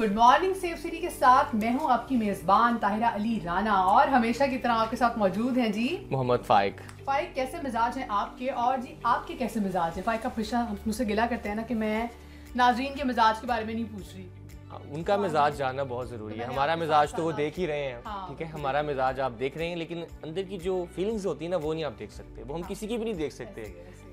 Good morning safe city के साथ मैं हूं आपकी मेजबान ताहिरा अली राना और हमेशा की तरह आपके साथ मौजूद हैं जी मोहम्मद फाइक। फाइक, कैसे मिजाज हैं आपके? और जी आपके कैसे मिजाज हैं? फाइक, आप हमेशा मुझसे गिला करते हैं ना कि मैं नाजरीन के मिजाज के बारे में नहीं पूछ रही। उनका मिजाज जानना बहुत ज़रूरी है। हमारा मिजाज तो वो देख ही रहे हैं, ठीक है। हमारा मिजाज आप देख रहे हैं, लेकिन अंदर की जो फीलिंग्स होती है ना, वो नहीं आप देख सकते। वो हम किसी की भी नहीं देख सकते,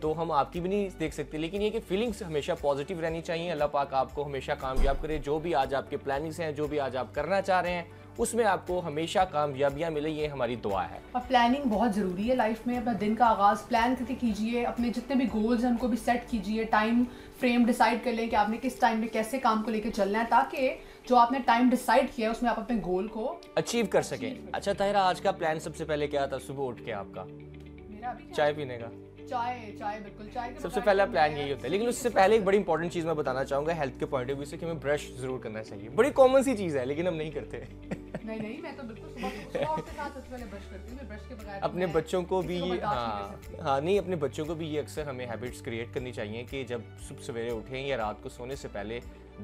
तो हम आपकी भी नहीं देख सकते। लेकिन ये कि फीलिंग्स हमेशा पॉजिटिव रहनी चाहिए। अल्लाह पाक आपको हमेशा कामयाब करे। जो भी आज आपके प्लानिंग्स हैं, जो भी आज आप करना चाह रहे हैं, उसमें आपको हमेशा कामयाबियाँ मिले, ये हमारी दुआ है। और प्लानिंग बहुत ज़रूरी है लाइफ में। अपना दिन का आगाज़ प्लान करके कीजिए। अपने जितने भी गोल्स हैं उनको भी सेट कीजिए। टाइम फ्रेम डिसाइड कर लें कि आपने किस टाइम में कैसे काम को लेकर चलना है, ताकि जो आपने टाइम डिसाइड किया है उसमें आप अपने गोल को अचीव कर सकें। अच्छा ताहिरा, आज का प्लान सबसे पहले क्या था? सुबह उठ के आपका मेरा अभी चाय पीने का? चाय बिल्कुल चाय के सबसे पहला प्लान यही होता है। लेकिन उससे पहले एक बड़ी इंपॉर्टेंट चीज़ मैं बताना चाहूँगा हेल्थ के पॉइंट ऑफ व्यू से, कि हमें ब्रश जरूर करना चाहिए। बड़ी कॉमन सी चीज़ है, लेकिन हम नहीं करते। नहीं, मैं तो बिल्कुल सुबह उठते साथ सबसे पहले ब्रश करती हूँ। मैं ब्रश के बगैर अपने बच्चों को भी ये नहीं, अपने बच्चों को भी ये अक्सर हमें हैबिट्स क्रिएट करनी चाहिए कि जब सुबह सवेरे उठें या रात को सोने से पहले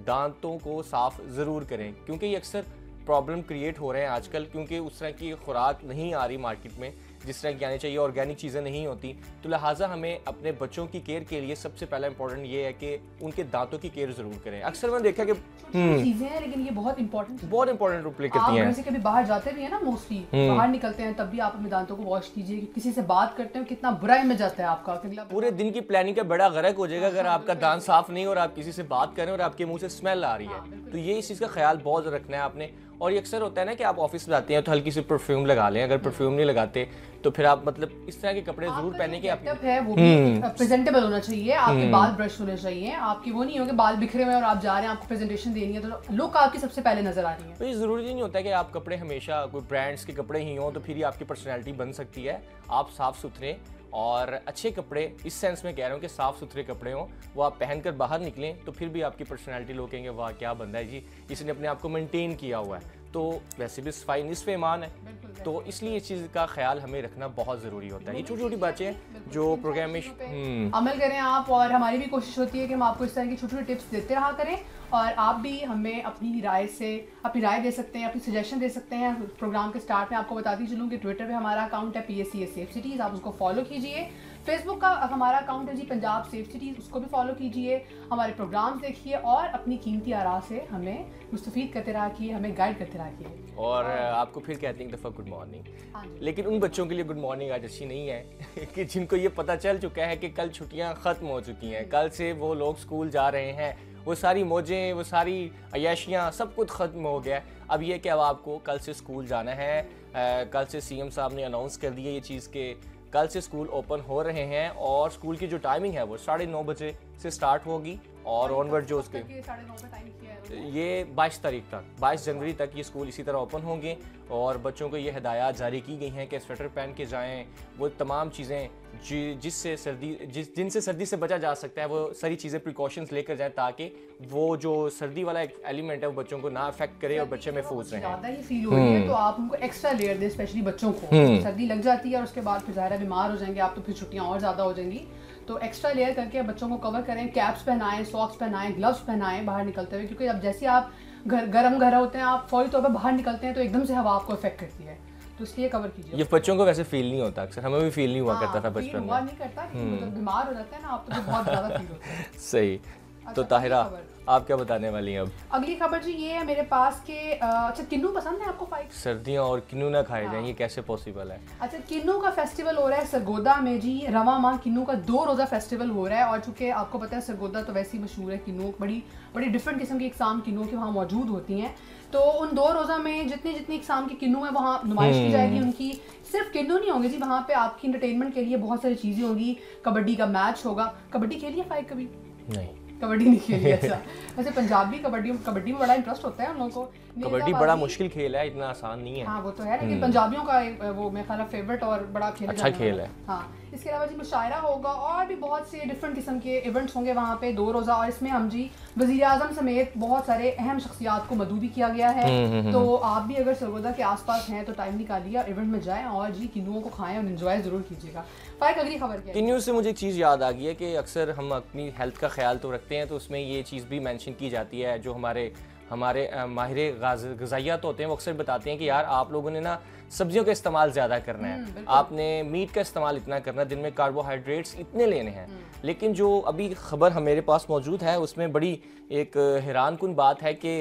दांतों को साफ ज़रूर करें, क्योंकि ये अक्सर प्रॉब्लम क्रिएट हो रहे हैं आजकल, क्योंकि उस तरह की खुराक नहीं आ रही मार्केट में जिस तरह की आनी चाहिए। ऑर्गेनिक चीज़ें नहीं होती, तो लिहाजा हमें अपने बच्चों की केयर के लिए सबसे पहला इंपॉर्टेंट ये है कि उनके दांतों की केयर ज़रूर करें। अक्सर मैंने देखा कि चीज़ें हैं, लेकिन ये बहुत इंपॉर्टेंट रोल प्ले करती हैं। आप घर से कभी बाहर जाते भी हैं ना, मोस्टली बाहर निकलते हैं, तब भी आप अपने दांतों को वॉश कीजिए। किसी से बात करते हो, कितना बुरा इमेज आता है आपका। पूरे दिन की प्लानिंग का बड़ा गरक हो जाएगा अगर आपका दांत साफ नहीं हो और आप किसी से बात करें और आपके मुंह से स्मेल आ रही है। तो ये इस चीज़ का ख्याल बहुत रखना है आपने। और ये अक्सर होता है ना कि आप ऑफिस में जाते हैं तो हल्की सी परफ्यूम लगा लें। अगर परफ्यूम नहीं लगाते तो फिर आप मतलब इस तरह के कपड़े जरूर पहने कि आप है वो भी प्रेजेंटेबल होना चाहिए। आपके बाल ब्रश होने चाहिए। आपकी वो नहीं हो कि बाल बिखरे हुए और आप जा रहे हैं, आपको प्रेजेंटेशन देनी है तो लुक आपकी सबसे पहले नजर आ रही है। तो ये जरूरी नहीं होता कि आप कपड़े हमेशा कोई ब्रांड्स के कपड़े ही हों तो फिर ही आपकी पर्सनैलिटी बन सकती है। आप साफ सुथरे और अच्छे कपड़े, इस सेंस में कह रहा हूँ कि साफ़ सुथरे कपड़े हों, वो आप पहनकर बाहर निकलें तो फिर भी आपकी पर्सनैलिटी लोग कहेंगे वाह क्या बंदा है जी, इसने अपने आप को मेंटेन किया हुआ है। तो वैसे भी सफाई निस्फ़ ईमान है, तो इसलिए इस चीज़ का ख्याल हमें रखना बहुत ज़रूरी होता है। ये छोटी छोटी बातें हैं जो प्रोग्राम में अमल करें आप, और हमारी भी कोशिश होती है कि हम आपको इस तरह की छोटी छोटी टिप्स देते रहा करें। और आप भी हमें अपनी राय दे सकते हैं, अपनी सजेशन दे सकते हैं। प्रोग्राम के स्टार्ट में आपको बताती चलूँ कि ट्विटर पे हमारा अकाउंट है PSCS सेफ सिटीज़, आप उसको फॉलो कीजिए। फेसबुक का हमारा अकाउंट है जी पंजाब सेफ सिटीज़, उसको भी फॉलो कीजिए। हमारे प्रोग्राम्स देखिए और अपनी कीमती आरा से हमें मुस्तफ़ीद करते रहिए, हमें गाइड करते रहिए। और आपको फिर कहते हैं एक दफ़ा गुड मॉर्निंग। लेकिन उन बच्चों के लिए गुड मॉर्निंग आज अच्छी नहीं है कि जिनको ये पता चल चुका है कि कल छुट्टियां ख़त्म हो चुकी हैं, कल से वो लोग स्कूल जा रहे हैं, वो सारी मौजें, वो सारी अय्याशियाँ सब कुछ ख़त्म हो गया। अब ये कि अब आपको कल से स्कूल जाना है। कल से CM साहब ने अनाउंस कर दिया ये चीज़ के कल से स्कूल ओपन हो रहे हैं और स्कूल की जो टाइमिंग है वो 9:30 बजे से स्टार्ट होगी और ऑनवर्ड जो उसके ये 22 तारीख तक, 22 जनवरी तक ये स्कूल इसी तरह ओपन होंगे। और बच्चों को ये हिदायत जारी की गई हैं कि स्वेटर पहन के जाएं, वो तमाम चीज़ें जिनसे सर्दी से बचा जा सकता है वो सारी चीज़ें प्रिकॉशंस लेकर जाएं, ताकि वो जो सर्दी वाला एक एलिमेंट है वो बच्चों को ना अफेक्ट करे और बच्चे महफूज रहें। ज़्यादा ही फील हो रही है तो आप उनको एक्स्ट्रा लेयर दें, स्पेशली बच्चों को। सर्दी लग जाती है और उसके बाद फिर ज़ाहिर बीमार हो जाएंगे आप, तो फिर छुट्टियाँ और ज़्यादा हो जाएंगी। तो एक्स्ट्रा लेयर करके बच्चों को कवर करें। कैप्स पहनाएं, सॉक्स पहनाएं, ग्लव्स पहनाएं बाहर निकलते हुए, क्योंकि अब जैसे आप गर्म घर होते हैं, आप फौरी तौर पर बाहर निकलते हैं तो एकदम से हवा आपको इफेक्ट करती है, तो इसलिए कवर कीजिए। ये बच्चों को वैसे फील नहीं होता, अक्सर हमें भी फील नहीं हुआ करता था बचपन में। नहीं करता, जब बीमार हो जाते हैं ना आप तो बहुत ज़्यादा फील होता है। सही। तो ताहिरा आप क्या बताने वाली हैं अब? अगली खबर जी ये है मेरे पास के अच्छा, किन्नू पसंद है आपको? फाइक, सर्दियाँ और किन्नू ना खाए जाएं, ये कैसे पॉसिबल है? अच्छा, किन्नू का फेस्टिवल हो रहा है सरगोदा में जी। रवा माँ किन्नू का 2 रोज़ा फेस्टिवल हो रहा है। और चूंकि आपको पता है सरगोदा तो वैसे ही मशहूर है, किन्नू बड़ी डिफरेंट किस्म की इकसाम किन्नू की वहाँ मौजूद होती हैं। तो उन 2 रोज़ा में जितनी इकसाम की किन्नू है वहाँ नुमाइश की जाएगी उनकी। सिर्फ किन्नू नहीं होंगे जी, वहाँ पे आपकी इंटरटेनमेंट के लिए बहुत सारी चीज़ें होंगी। कबड्डी का मैच होगा। कबड्डी खेली है फाइक कभी? नहीं, कबड्डी नहीं खेली। अच्छा, वैसे पंजाबी कबड्डी में बड़ा इंटरेस्ट होता है उन लोगों को। कबड्डी बड़ा मुश्किल खेल है, इतना आसान नहीं है। हाँ वो तो है, लेकिन पंजाबियों का वो मेरा ख्याल फेवरेट और बड़ा अच्छा खेल है। हाँ, इसके अलावा जी मुशायरा होगा और भी बहुत से डिफरेंट किस्म के इवेंट्स होंगे वहाँ पे 2 रोज़ा। और इसमें हम जी वज़ीर आज़म समेत बहुत सारे अहम शख्सियात को मदऊ भी किया गया है। तो आप भी अगर सरगोदा के आसपास हैं तो टाइम निकालिए और इवेंट में जाएं और जी किन्नुओं को खाएं और एंजॉय ज़रूर कीजिएगा। फाइक, अगली खबर क्या है? किन्नू से मुझे एक चीज़ याद आ गई है कि अक्सर हम अपनी हेल्थ का ख्याल तो रखते हैं, तो उसमें ये चीज़ भी मेंशन की जाती है जो हमारे हमारे माहिर ग़िज़ाइयात होते हैं वो अक्सर बताते हैं कि यार आप लोगों ने ना सब्जियों का इस्तेमाल ज़्यादा करना है, आपने मीट का इस्तेमाल इतना करना है, दिन में कार्बोहाइड्रेट्स इतने लेने हैं। लेकिन जो अभी ख़बर मेरे पास मौजूद है उसमें बड़ी एक हैरानकुन बात है कि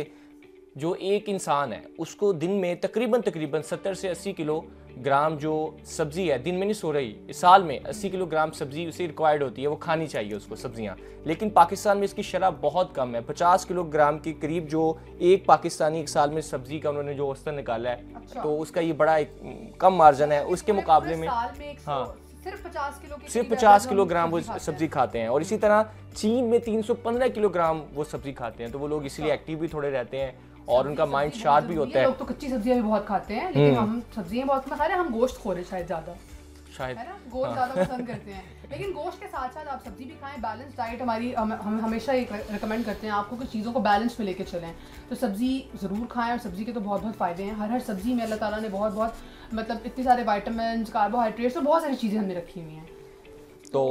जो एक इंसान है उसको दिन में तकरीबन 70 से 80 किलोग्राम जो सब्ज़ी है, दिन में नहीं सो रही, साल में 80 किलोग्राम सब्ज़ी उसे रिक्वायर्ड होती है, वो खानी चाहिए उसको सब्जियां। लेकिन पाकिस्तान में इसकी शरह बहुत कम है, 50 किलोग्राम के करीब जो एक पाकिस्तानी एक साल में सब्जी का उन्होंने जो औसतन निकाला है। अच्छा। तो उसका ये बड़ा एक कम मार्जिन है उसके मुकाबले में। हाँ, सिर्फ 50 किलोग्राम वो सब्जी खाते हैं। और इसी तरह चीन में 315 किलोग्राम वो सब्जी खाते हैं। तो वो लोग इसीलिए एक्टिव भी थोड़े रहते हैं और उनका माइंड शार्प भी होता है। लोग तो कच्ची सब्जियां भी बहुत खाते हैं, लेकिन हम सब्जियां बहुत कम खा रहे हैं। हम गोश्त खोरे शायद ज्यादा, शायद है ना, गोश्त ज्यादा पसंद करते हैं। लेकिन गोश्त के साथ साथ आप सब्जी भी खाएं। बैलेंस डाइट हमारी हम हमेशा एक रिकमेंड करते हैं आपको कि चीज़ों को बैलेंस में लेके चलें। तो सब्जी ज़रूर खाएं और सब्जी के तो बहुत बहुत फ़ायदे हैं। हर सब्जी में अल्लाह ताला ने बहुत मतलब इतने सारे विटामिन, कार्बोहाइड्रेट्स और बहुत सारी चीज़ें हमने रखी हुई हैं। तो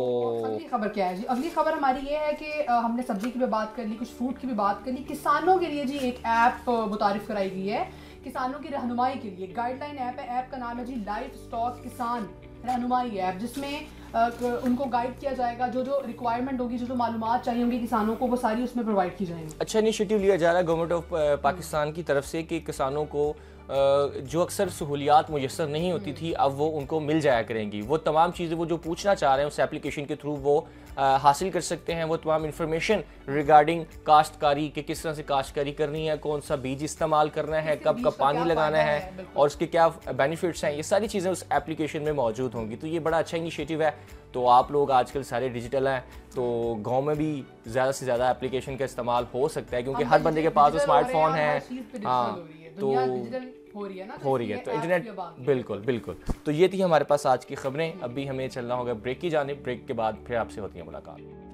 अगली खबर क्या है जी? अगली खबर हमारी ये है कि हमने सब्जी की भी बात कर ली, कुछ फ्रूट की भी बात कर ली। किसानों के लिए जी एक ऐप मुतारिफ कराई गई है, किसानों की रहनुमाई के लिए गाइडलाइन ऐप है। ऐप का नाम है जी लाइफ स्टॉक किसान रहनुमाई ऐप, जिसमें उनको गाइड किया जाएगा। जो रिक्वायरमेंट होगी, जो मालूमात चाहिए होंगी किसानों को, वो सारी उसमें प्रोवाइड की जाएंगी। अच्छा इनिशिएटिव लिया जा रहा है गवर्नमेंट ऑफ पाकिस्तान की तरफ से कि किसानों को जो अक्सर सहूलियात मुयसर नहीं होती थी अब वो उनको मिल जाया करेंगी। वो तमाम चीज़ें वो जो पूछना चाह रहे हैं उस एप्लीकेशन के थ्रू वो हासिल कर सकते हैं। वो तमाम इंफॉर्मेशन रिगार्डिंग काश्तकारी के किस तरह से काश्तकारी करनी है, कौन सा बीज इस्तेमाल करना है, कब कब पानी लगाना है और उसके क्या बेनिफिट्स हैं, ये सारी चीज़ें उस एप्लीकेशन में मौजूद होंगी। तो ये बड़ा अच्छा इनिशिएटिव है। तो आप लोग आजकल सारे डिजिटल हैं, तो गांव में भी ज़्यादा से ज़्यादा एप्लीकेशन का इस्तेमाल हो सकता है क्योंकि हर बंदे के पास स्मार्टफोन है। हाँ, तो हो रही है तो इंटरनेट बिल्कुल। तो ये थी हमारे पास आज की खबरें। अभी हमें चलना होगा ब्रेक की जानिब। ब्रेक के बाद फिर आपसे होती है मुलाकात।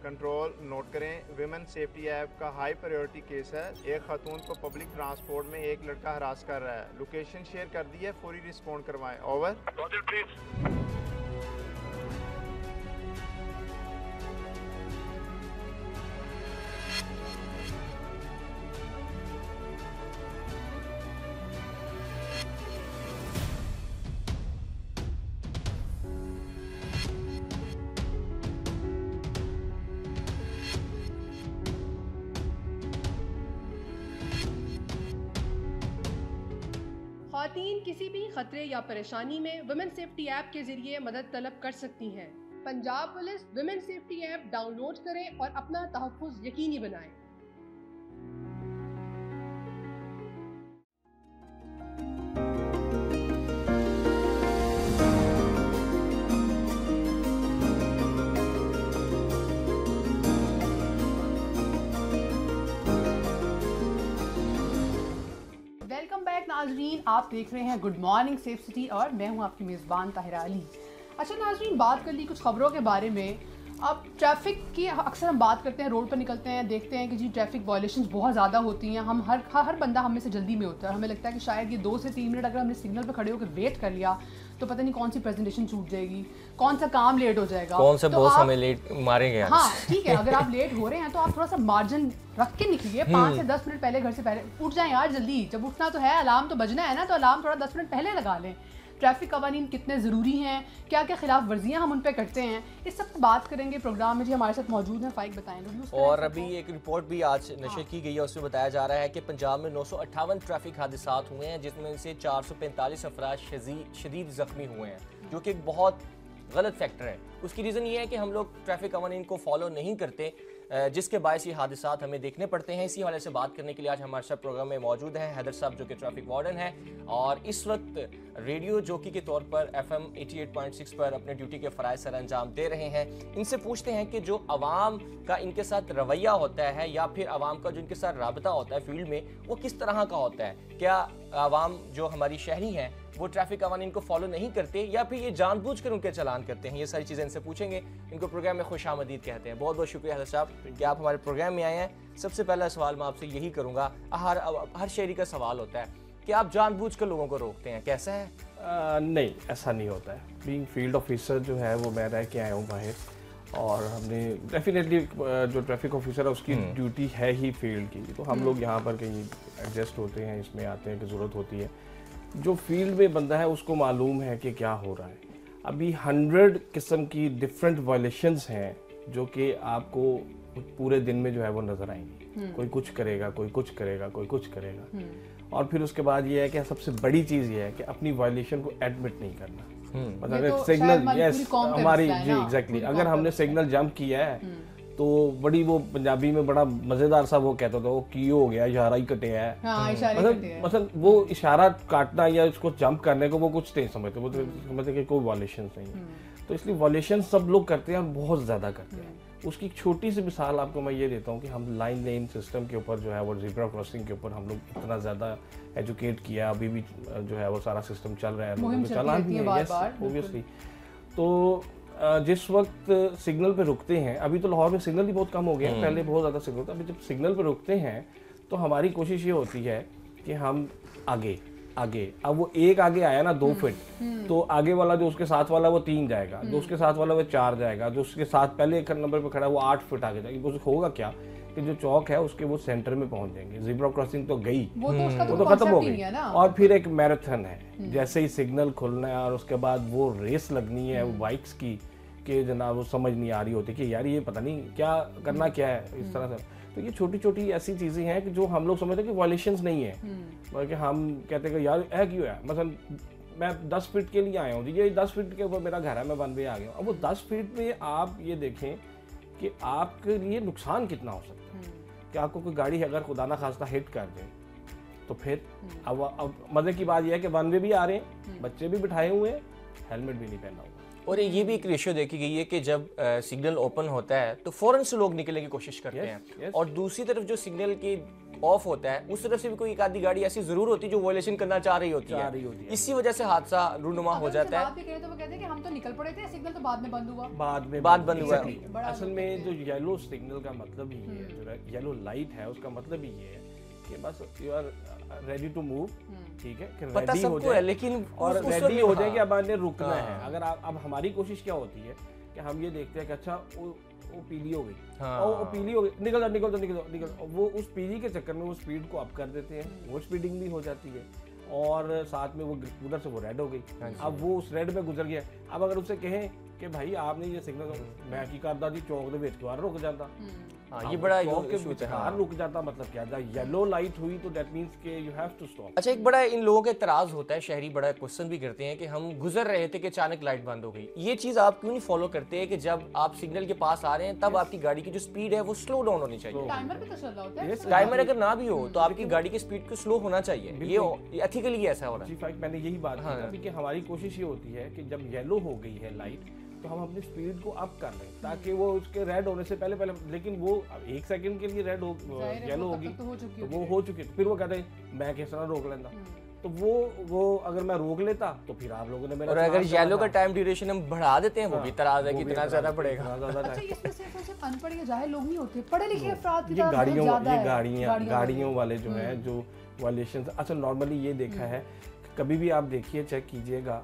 कंट्रोल नोट करें, विमेन सेफ्टी ऐप का हाई प्रायोरिटी केस है। एक खातून को पब्लिक ट्रांसपोर्ट में एक लड़का हरास कर रहा है। लोकेशन शेयर कर दी है, फौरी रिस्पॉन्ड करवाएं। ओवर। ख़वातीन किसी भी खतरे या परेशानी में वुमेन सेफ्टी ऐप के जरिए मदद तलब कर सकती हैं। Punjab police women safety app download करें और अपना तहफ़्फ़ुज़ यकीनी बनाएं। नाज़रीन, आप देख रहे हैं गुड मॉर्निंग सेफ सिटी और मैं हूं आपकी मेज़बान ताहिरा अली। अच्छा नाज़रीन, बात कर ली कुछ ख़बरों के बारे में। अब ट्रैफिक की अक्सर हम बात करते हैं, रोड पर निकलते हैं, देखते हैं कि जी ट्रैफिक वायलेशंस बहुत ज़्यादा होती हैं। हम हर बंदा हम में से जल्दी में होता है। हमें लगता है कि शायद ये 2 से 3 मिनट अगर हमने सिग्नल पर खड़े होकर वेट कर लिया तो पता नहीं कौन सी प्रेजेंटेशन छूट जाएगी, कौन सा काम लेट हो जाएगा, कौन सा तो बॉस हमें लेट मारेंगे। हाँ ठीक है, अगर आप लेट हो रहे हैं तो आप थोड़ा सा मार्जिन रख के निकलिए, 5 से 10 मिनट पहले घर से पहले उठ जाएं यार जल्दी। जब उठना तो है, अलार्म तो बजना है ना, तो अलार्म थोड़ा 10 मिनट पहले लगा लें। ट्रैफिक कवानीन कितने ज़रूरी हैं, क्या क्या खिलाफ वर्जियाँ हम उन पर करते हैं, इस सब बात करेंगे प्रोग्राम में। जी हमारे साथ मौजूद हैं फाइक, बताएं। और अभी एक रिपोर्ट भी आज नशर की गई है, उसमें बताया जा रहा है कि पंजाब में 958 ट्रैफिक हादसा हुए हैं, जिसमें से 445 अफराद शदीद ज़ख्मी हुए हैं, जो कि एक बहुत गलत फैक्टर है। उसकी रीज़न ये है कि हम लोग ट्रैफिक कवानीन को फॉलो नहीं करते, जिसके बायस ये हादसात हमें देखने पड़ते हैं। इसी हवाले से बात करने के लिए आज हमारे साथ प्रोग्राम में मौजूद हैं हैदर साहब, जो कि ट्रैफिक वार्डन है और इस वक्त रेडियो जॉकी के तौर पर FM 88.6 पर अपने ड्यूटी के फ़राइज़ सर अंजाम दे रहे हैं। इनसे पूछते हैं कि जो आवाम का इनके साथ रवैया होता है या फिर आवाम का जो इनके साथ राबता होता है फील्ड में, वो किस तरह का होता है। क्या आवाम जो हमारी शहरी हैं वो ट्रैफिक कवानीन को फॉलो नहीं करते या फिर ये जानबूझकर उनके चालान करते हैं। ये सारी चीज़ें इनसे पूछेंगे। इनको प्रोग्राम में खुशामदीद कहते हैं। बहुत बहुत शुक्रिया हैदर साहब कि आप हमारे प्रोग्राम में आए हैं। सबसे पहला सवाल मैं आपसे यही करूँगा, हर शहरी का सवाल होता है कि आप जानबूझकर लोगों को रोकते हैं, कैसा है? नहीं, ऐसा नहीं होता है। बीइंग फील्ड ऑफिसर जो है वो मैं रह के आया हूँ बाहर, और हमने डेफिनेटली जो ट्रैफिक ऑफिसर है उसकी ड्यूटी है ही फील्ड की, तो हम लोग यहाँ पर कहीं एडजस्ट होते हैं, इसमें आते हैं कि ज़रूरत होती है। जो फील्ड में बंदा है उसको मालूम है कि क्या हो रहा है। अभी 100 किस्म की डिफरेंट वायलेशंस हैं जो कि आपको पूरे दिन में जो है वो नज़र आएंगी। कोई कुछ करेगा, कोई कुछ करेगा, कोई कुछ करेगा, और फिर उसके बाद ये है कि सबसे बड़ी चीज़ ये है कि अपनी वायलेशन को एडमिट नहीं करना। मतलब एक सिग्नल, यस हमारी, जी एग्जैक्टली, अगर हमने सिग्नल जंप किया है तो बड़ी, वो पंजाबी में बड़ा मज़ेदार सा वो कहता था, वो की हो गया, इशारा ही कटे है। मतलब वो इशारा काटना या उसको जंप करने को वो कुछ नहीं समझते, वो तो समझते कि कोई वायलेशन नहीं है। तो इसलिए वायलेशन सब लोग करते हैं और बहुत ज़्यादा करते हैं। उसकी एक छोटी सी मिसाल आपको मैं ये देता हूँ कि हम लाइन लेन सिस्टम के ऊपर जो है वो ज़ेब्रा क्रॉसिंग के ऊपर हम लोग इतना ज़्यादा एजुकेट किया, अभी भी जो है वो सारा सिस्टम चल रहा है, चलान भी है, यस ओबियसली। तो जिस वक्त सिग्नल पे रुकते हैं, अभी तो लाहौर में सिग्नल ही बहुत कम हो गए हैं, पहले बहुत ज़्यादा सिग्नल था, अभी जब सिग्नल पे रुकते हैं तो हमारी कोशिश ये होती है कि हम आगे, अब वो एक आगे आया ना 2 फीट, तो आगे वाला जो उसके साथ वाला वो 3 जाएगा, जो उसके साथ वाला वो 4 जाएगा, जो उसके साथ पहले एक नंबर पे खड़ा है वो 8 फीट आगे जाएगा। वो होगा क्या कि जो चौक है उसके वो सेंटर में पहुंच जाएंगे। ज़ेब्रा क्रॉसिंग तो गई, वो तो खत्म हो गई, और फिर एक मैराथन है, जैसे ही सिग्नल खुलना है और उसके बाद वो रेस लगनी है वो बाइक्स की, कि जनाब वो समझ नहीं आ रही होती कि यार ये पता नहीं क्या करना क्या है, इस तरह से। तो ये छोटी छोटी ऐसी चीज़ें हैं कि जो हम लोग समझते हैं कि वायलेशंस नहीं है, बल्कि हम कहते हैं कि यार ऐ क्यों है। मतलब मैं 10 फीट के लिए आया हूँ जी, ये 10 फीट के ऊपर मेरा घर है, मैं 1 वे आ गया हूँ। अब वो 10 फीट में आप ये देखें कि आपके लिए नुकसान कितना हो सकता है, कि आपको कोई गाड़ी अगर खुदा ना खास्ता हिट कर दे तो फिर अब मज़े की बात यह है कि 1 वे भी आ रहे हैं, बच्चे भी बिठाए हुए हैं, हेलमेट भी नहीं पहना हुआ। और ये भी एक रेशियो देखी गई है कि जब सिग्नल ओपन होता है तो फौरन से लोग निकलने की कोशिश करते हैं, और दूसरी तरफ जो सिग्नल की ऑफ होता है उस तरफ से भी कोई एक आधी गाड़ी ऐसी जरूर होती है जो वायलेशन करना चाह रही होती है। इसी वजह से हादसा रूनुमा हो जाता है। तो वो कहते हैं कि हम तो निकल पड़े थे, सिग्नल तो बाद में बंद हुआ, बात बंद हुआ। असल में जो येलो सिग्नल का मतलब ही है, जो येलो लाइट है उसका मतलब ही ये है कि बस you are ready to move, ठीक है, कि पता सबको है, लेकिन और रेडी हो जाए कि अब आपने रुकना है। अगर अब हमारी कोशिश क्या होती है कि हम ये देखते हैं कि अच्छा वो पीली हो गई, और वो पीली हो गई, निकल, वो उस पीली के चक्कर में वो स्पीड को अप कर देते हैं, वो स्पीडिंग भी हो जाती है, और साथ में वो उधर से वो रेड हो गई। अब वो उस रेड में गुजर गया। अब अगर उससे कहें कि भाई आपने ये सिग्नल, मैं की करता जी चौक दे विच बार रुक जाता, ये बड़ा रुक जाता, मतलब क्या था, येलो लाइट हुई तो दैट मींस के यू हैव टू स्टॉप। अच्छा, एक बड़ा इन लोगों का इतराज होता है, शहरी बड़ा क्वेश्चन भी करते हैं कि हम गुजर रहे थे कि अचानक लाइट बंद हो गई। ये चीज आप क्यों नहीं फॉलो करते हैं कि जब आप सिग्नल के पास आ रहे हैं तब आपकी गाड़ी की जो स्पीड है वो स्लो डाउन होनी चाहिए। टाइमर भी तो चल रहा होता है, टाइमर अगर ना भी हो तो आपकी गाड़ी की स्पीड को स्लो होना चाहिए। ये एथिकली ऐसा हो रहा है। जी, मैंने यही बात की कि हमारी कोशिश ये होती है कि जब येलो हो गई है लाइट तो हम अपनी स्पीड को अप कर लें ताकि वो उसके रेड होने से पहले, लेकिन वो 1 सेकंड के लिए रेड हो येलो होगी तो वो हो चुकी, फिर वो कहते हैं मैं किस तरह रोक लेता, तो वो अगर मैं रोक लेता तो फिर आप लोगों ने मेरा, और अगर येलो का टाइम ड्यूरेशन हम बढ़ा देते हैं वो भी इतराज है कि कितना ज्यादा पड़ेगा। अच्छा, इसमें सिर्फ अनपढ़ या जाहिल लोग नहीं होते, पढ़े लिखे अफराद की गाड़ियों वाले जो हैं जो वायलेशन। अच्छा, नॉर्मली ये देखा है, कभी भी आप देखिए, चेक कीजिएगा,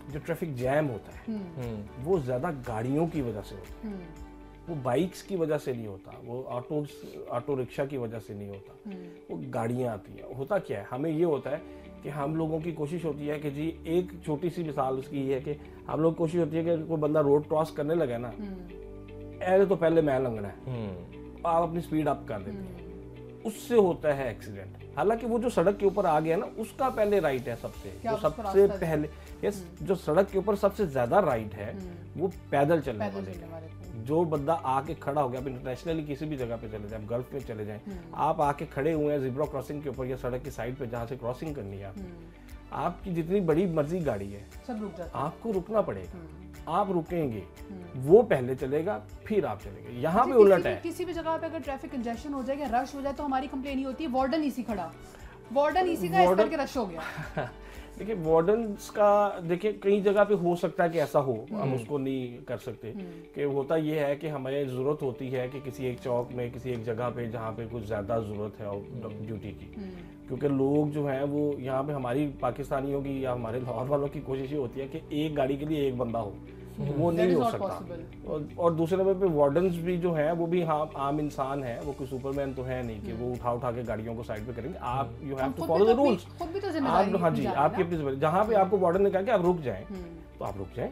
जो ट्रैफिक जैम होता है वो ज़्यादा गाड़ियों की वजह से होता है, वो बाइक्स की वजह से नहीं होता, वो ऑटो रिक्शा की वजह से नहीं होता, वो गाड़ियाँ आती हैं। होता क्या है, हमें ये होता है कि हम लोगों की कोशिश होती है कि जी, एक छोटी सी मिसाल उसकी ये है कि हम लोग कोशिश होती है कि कोई बंदा रोड क्रॉस करने लगे ना, ऐसे तो पहले मैं लंघना है, आप अपनी स्पीड अप कर देते हैं, उससे होता है एक्सीडेंट। हालांकि वो जो सड़क के ऊपर आ गया ना, उसका पहले राइट है सबसे, जो सबसे पहले, यस, जो सड़क के ऊपर सबसे ज्यादा राइट है वो पैदल चलने वाले। जो बंदा आके खड़ा हो गया, आप इंटरनेशनली किसी भी जगह पे चले जाए, गल्फ में चले जाएं, आप आके खड़े हुए हैं ज़ेब्रा क्रॉसिंग के ऊपर या सड़क की साइड पे जहाँ से क्रॉसिंग करनी है, आपकी जितनी बड़ी मर्जी गाड़ी है सब रुक जाते हैं, आपको रुकना पड़ेगा, आप रुकेंगे, वो पहले चलेगा फिर आप चलेंगे। यहाँ पे उलट है, किसी भी जगह पे अगर ट्रैफिक कंजेशन हो जाए, रश हो जाए, तो हमारी कंप्लेन ही होती है वार्डन इसी खड़ा, वार्डन इसी का इस करके रश हो गया। देखिए वार्डन्स का, देखिए कई जगह पे हो सकता है कि ऐसा हो, हम उसको नहीं कर सकते, कि होता ये है कि हमें ज़रूरत होती है कि किसी एक चौक में, किसी एक जगह पे जहाँ पे कुछ ज़्यादा ज़रूरत है ड्यूटी की, क्योंकि लोग जो हैं वो यहाँ पे, हमारी पाकिस्तानियों की या हमारे लाहौर वालों की कोशिश ये होती है कि एक गाड़ी के लिए एक बंदा हो, वो नहीं हो सकता। और दूसरे नंबर पे वार्डन्स भी जो है वो भी आम इंसान है, वो कोई सुपरमैन तो है नहीं कि वो उठा के गाड़ियों को साइड पे करेंगे। आप you have to follow the rules, आप, हाँ जी, आपकी अपनी जिम्मेदारी। जहाँ पे आपको वार्डन ने कहा कि आप रुक जाएं तो आप रुक जाएं,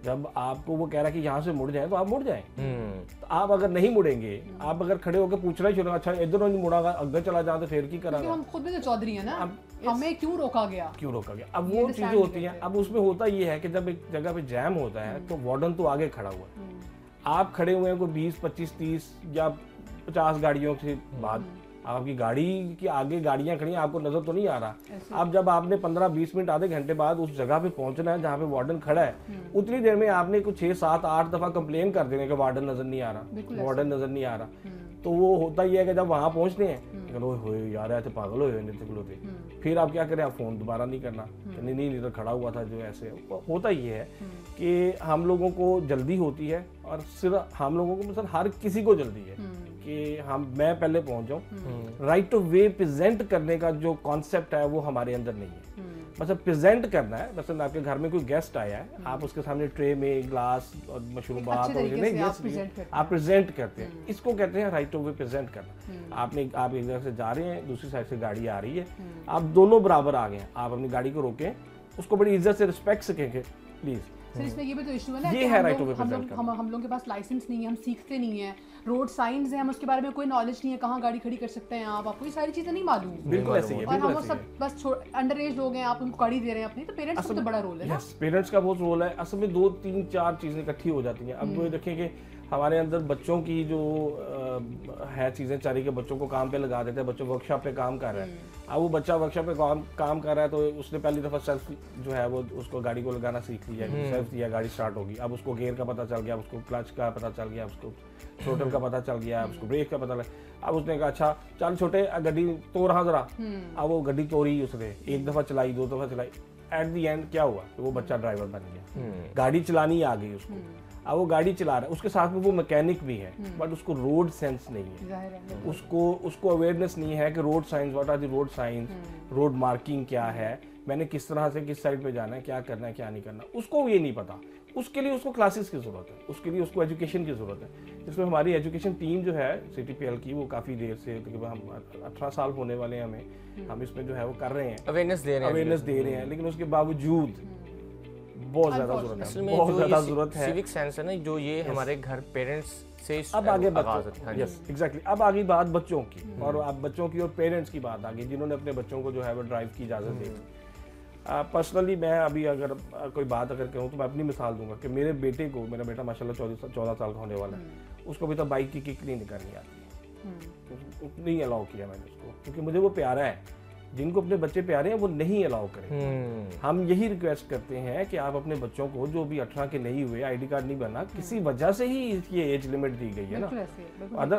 जब आपको वो कह रहा है कि यहाँ से मुड़ जाए तो आप मुड़ जाएं। तो आप अगर नहीं मुड़ेंगे, आप अगर खड़े होकर पूछना ही शुरू, अच्छा इधर नहीं मुड़ागा, अगर चला जाए तो फिर की करांगा, हम खुद भी तो चौधरी है ना, हमें क्यों रोका गया, अब वो चीजें होती हैं। अब उसमें होता ये है कि जब एक जगह पे जैम होता है तो वार्डन तो आगे खड़ा हुआ है, आप खड़े हुए हैं कोई 20, 25, 30 या 50 गाड़ियों के बाद, आपकी गाड़ी की आगे गाड़ियां खड़ी हैं, आपको नजर तो नहीं आ रहा। अब जब आपने 15-20 मिनट, आधे घंटे बाद उस जगह पे पहुंचना है जहाँ पे वार्डन खड़ा है, उतनी देर में आपने कुछ 6, 7, 8 दफा कंप्लेन कर देने कि वार्डन नजर नहीं आ रहा, वार्डन नजर नहीं आ रहा। तो वो होता ही है कि जब वहां पहुंचते हैं, हो यार ऐसे पागल हो, फिर आप क्या करें, आप फोन दोबारा नहीं करना, नहीं इधर खड़ा हुआ था। जो ऐसे होता ही है कि हम लोगों को जल्दी होती है, और सिर्फ हम लोगों को मतलब हर किसी को जल्दी है कि मैं पहले पहुंच जाऊं। राइट टू वे प्रेजेंट करने का जो कॉन्सेप्ट है वो हमारे अंदर नहीं है। मतलब प्रेजेंट करना है, मतलब आपके घर में कोई गेस्ट आया है, आप उसके सामने ट्रे में ग्लास और मशरूबात आप प्रेजेंट करते हैं, इसको कहते हैं राइट टू वे प्रेजेंट करना। आप एक जगह से जा रहे हैं, दूसरी साइड से गाड़ी आ रही है, आप दोनों बराबर आ गए हैं, आप अपनी गाड़ी को रोकें, उसको बड़ी इज्जत से रिस्पेक्ट से कहेंगे प्लीज। सर इसमें ये भी तो इशू है ना, ये है राइट टू वे प्रेजेंट करना। हम लोगों के पास लाइसेंस नहीं है, हम सीखते नहीं है, रोड साइंस है, हम उसके बारे में कोई नॉलेज नहीं है, कहाँ गाड़ी खड़ी कर सकते हैं आपको ये सारी चीजें नहीं मालूम। बिल्कुल ऐसे ही है, और हम सब बस अंडर एज लोग हैं, आप उनको गाड़ी दे रहे हैं अपनी, तो पेरेंट्स का तो बड़ा रोल है ना। पेरेंट्स का बहुत रोल है। असल में 2, 3, 4 चीजें इकट्ठी हो जाती हैं। अब वो देखें कि हमारे अंदर बच्चों की जो है चीजें चारी के बच्चों को काम पे लगा देते हैं, बच्चों वर्कशॉप पे काम कर रहा है, अब वो बच्चा वर्कशॉप पे काम कर रहा है, तो उसने पहली दफा सेल्फ जो है वो उसको गाड़ी को लगाना सीख लिया, सेल्फ दिया, गाड़ी स्टार्ट होगी, अब उसको गियर का पता चल गया, उसको क्लच का पता चल गया, उसको थ्रोटल का पता चल गया, उसको ब्रेक का पता लगा। अब उसने कहा अच्छा चल छोटे गड्डी तो रहा जरा, अब वो गड्डी तोड़ी, उसने 1 दफा चलाई, 2 दफा चलाई, एट द एंड क्या हुआ, तो वो बच्चा ड्राइवर बन गया, गाड़ी चलानी आ गई उसको। अब वो गाड़ी चला रहा है, उसके साथ में वो मैकेनिक भी है, बट उसको रोड सेंस नहीं है, उसको अवेयरनेस नहीं है कि road signs, what are the road signs, road marking क्या है, मैंने किस तरह से किस साइड पे जाना है, क्या करना है क्या नहीं करना, उसको ये नहीं पता। उसके लिए उसको क्लासेस की जरूरत है, उसके लिए उसको एजुकेशन की जरूरत है। इसमें हमारी एजुकेशन टीम जो है CTPL की, वो काफ़ी देर से, तकरीबन हम 18 साल होने वाले हैं हमें, हम इसमें जो है वो कर रहे हैं, अवेयरनेस दे रहे हैं, लेकिन उसके बावजूद बहुत ज्यादा जरूरत है। सिविक सेंस है ना, जो ये हमारे घर पेरेंट्स से अब आगे एग्जैक्टली अब आगे बात बच्चों की, और अब बच्चों की और पेरेंट्स की बात आ गई, जिन्होंने अपने बच्चों को जो है वो ड्राइव की इजाज़त दी। पर्सनली मैं अभी अगर कोई बात अगर कहूँ तो मैं अपनी मिसाल दूंगा कि मेरे बेटे को, मेरा बेटा माशाल्लाह 14 साल का होने वाला है, उसको अभी तक बाइक की किक नहीं करनी आती, नहीं अलाउ किया मैंने उसको, क्योंकि मुझे वो प्यारा है। जिनको अपने बच्चे प्यारे हैं वो नहीं अलाउ करें। हम यही रिक्वेस्ट करते हैं कि आप अपने बच्चों को, जो भी 18 के नहीं हुए, ID कार्ड नहीं बना, किसी वजह से ही ये एज लिमिट दी गई है ना,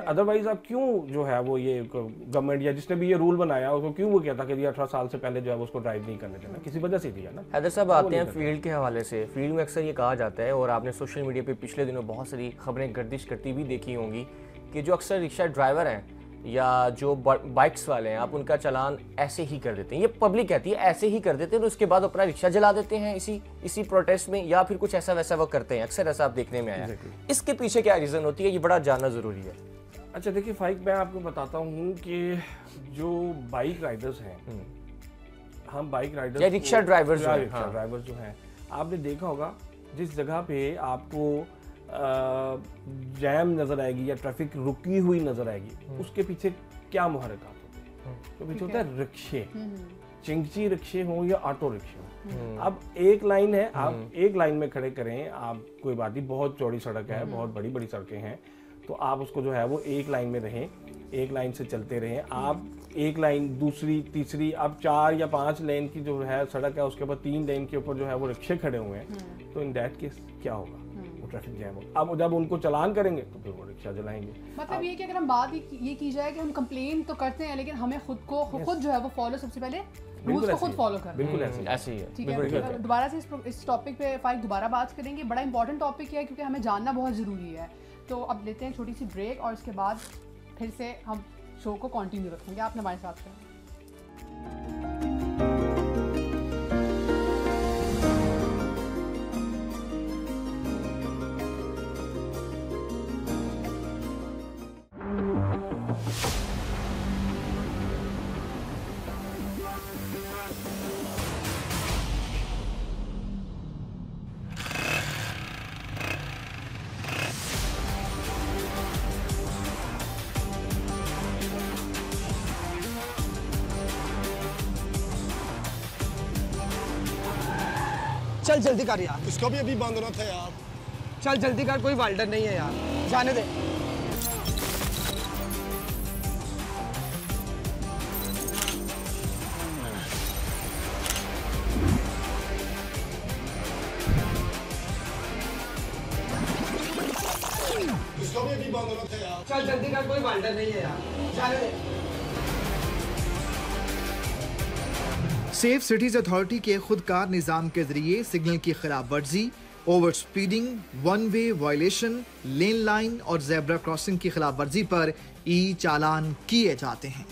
अदरवाइज आप क्यों जो है वो ये गवर्नमेंट या जिसने भी ये रूल बनाया उसको क्यों वो कहता कि 18 साल से पहले जो है उसको ड्राइव नहीं करने देना, किसी वजह से दिया ना। हैदर साहब आते हैं फील्ड के हवाले से, फील्ड में अक्सर ये कहा जाता है, और आपने सोशल मीडिया पे पिछले दिनों बहुत सारी खबरें गर्दिश करती भी देखी होंगी, कि जो अक्सर रिक्शा ड्राइवर हैं या जो बाइक्स वाले हैं आप उनका चालान ऐसे ही कर देते हैं, ये पब्लिक कहती है ऐसे ही कर देते हैं, तो उसके बाद अपना रिक्शा जला देते हैं इसी प्रोटेस्ट में, या फिर कुछ ऐसा वैसा वो करते हैं, अक्सर ऐसा आप देखने में आया। इसके पीछे क्या रीज़न होती है, ये बड़ा जानना ज़रूरी है। अच्छा देखिए फाइक, मैं आपको बताता हूँ कि जो बाइक राइडर्स हैं, हम बाइक राइडर्स या रिक्शा ड्राइवर्स जो हैं, आपने देखा होगा जिस जगह पे आपको जैम नज़र आएगी या ट्रैफिक रुकी हुई नज़र आएगी, उसके पीछे क्या मुहर्रिकात होते हैं? तो पीछे होता है रिक्शे, चिंगची रिक्शे हों या ऑटो रिक्शे हों। अब एक लाइन है, आप एक लाइन में खड़े करें, आप कोई बात नहीं, बहुत चौड़ी सड़क है, बहुत बड़ी बड़ी सड़कें हैं, तो आप उसको जो है वो एक लाइन में रहें, एक लाइन से चलते रहें। आप एक लाइन, दूसरी, तीसरी, अब 4 या 5 लेन की जो है सड़क है, उसके बाद 3 लेन के ऊपर जो है वो रिक्शे खड़े हुए हैं, तो इन दैट केस क्या होगा? वो ट्रैफिक जैम होगा। अब जब उनको चालान करेंगे तो फिर वो रिक्शा जलाएंगे। मतलब ये कि अगर हम बात ये की जाए कि हम कंप्लेन तो करते हैं, लेकिन हमें खुद जो है वो फॉलो, सबसे पहले रूल्स को खुद फॉलो करना। बिल्कुल ऐसे ही है। ठीक है, दोबारा से इस टॉपिक पे फाइक दोबारा बात करेंगे। बड़ा इंपॉर्टेंट टॉपिक है क्योंकि हमें जानना बहुत ज़रूरी है। तो अब लेते हैं छोटी सी ब्रेक और उसके बाद फिर से हम शो को कंटिन्यू रखेंगे। आपने हमारे साथ रहें। चल जल्दी कर यार, इसको भी अभी बंद होना था यार। चल जल्दी कर, कोई वाल्डर नहीं है यार, जाने दे। इसको भी अभी बंद होना था यार। चल जल्दी कर, कोई वाल्डर नहीं है यार, जाने दे। सेफ सिटीज अथॉरिटी के खुदकार निज़ाम के जरिए सिग्नल की खिलाफ वर्जी, over speeding, one way violation, lane line और जेब्रा क्रॉसिंग की खिलाफ वर्जी पर ई चालान किए जाते हैं।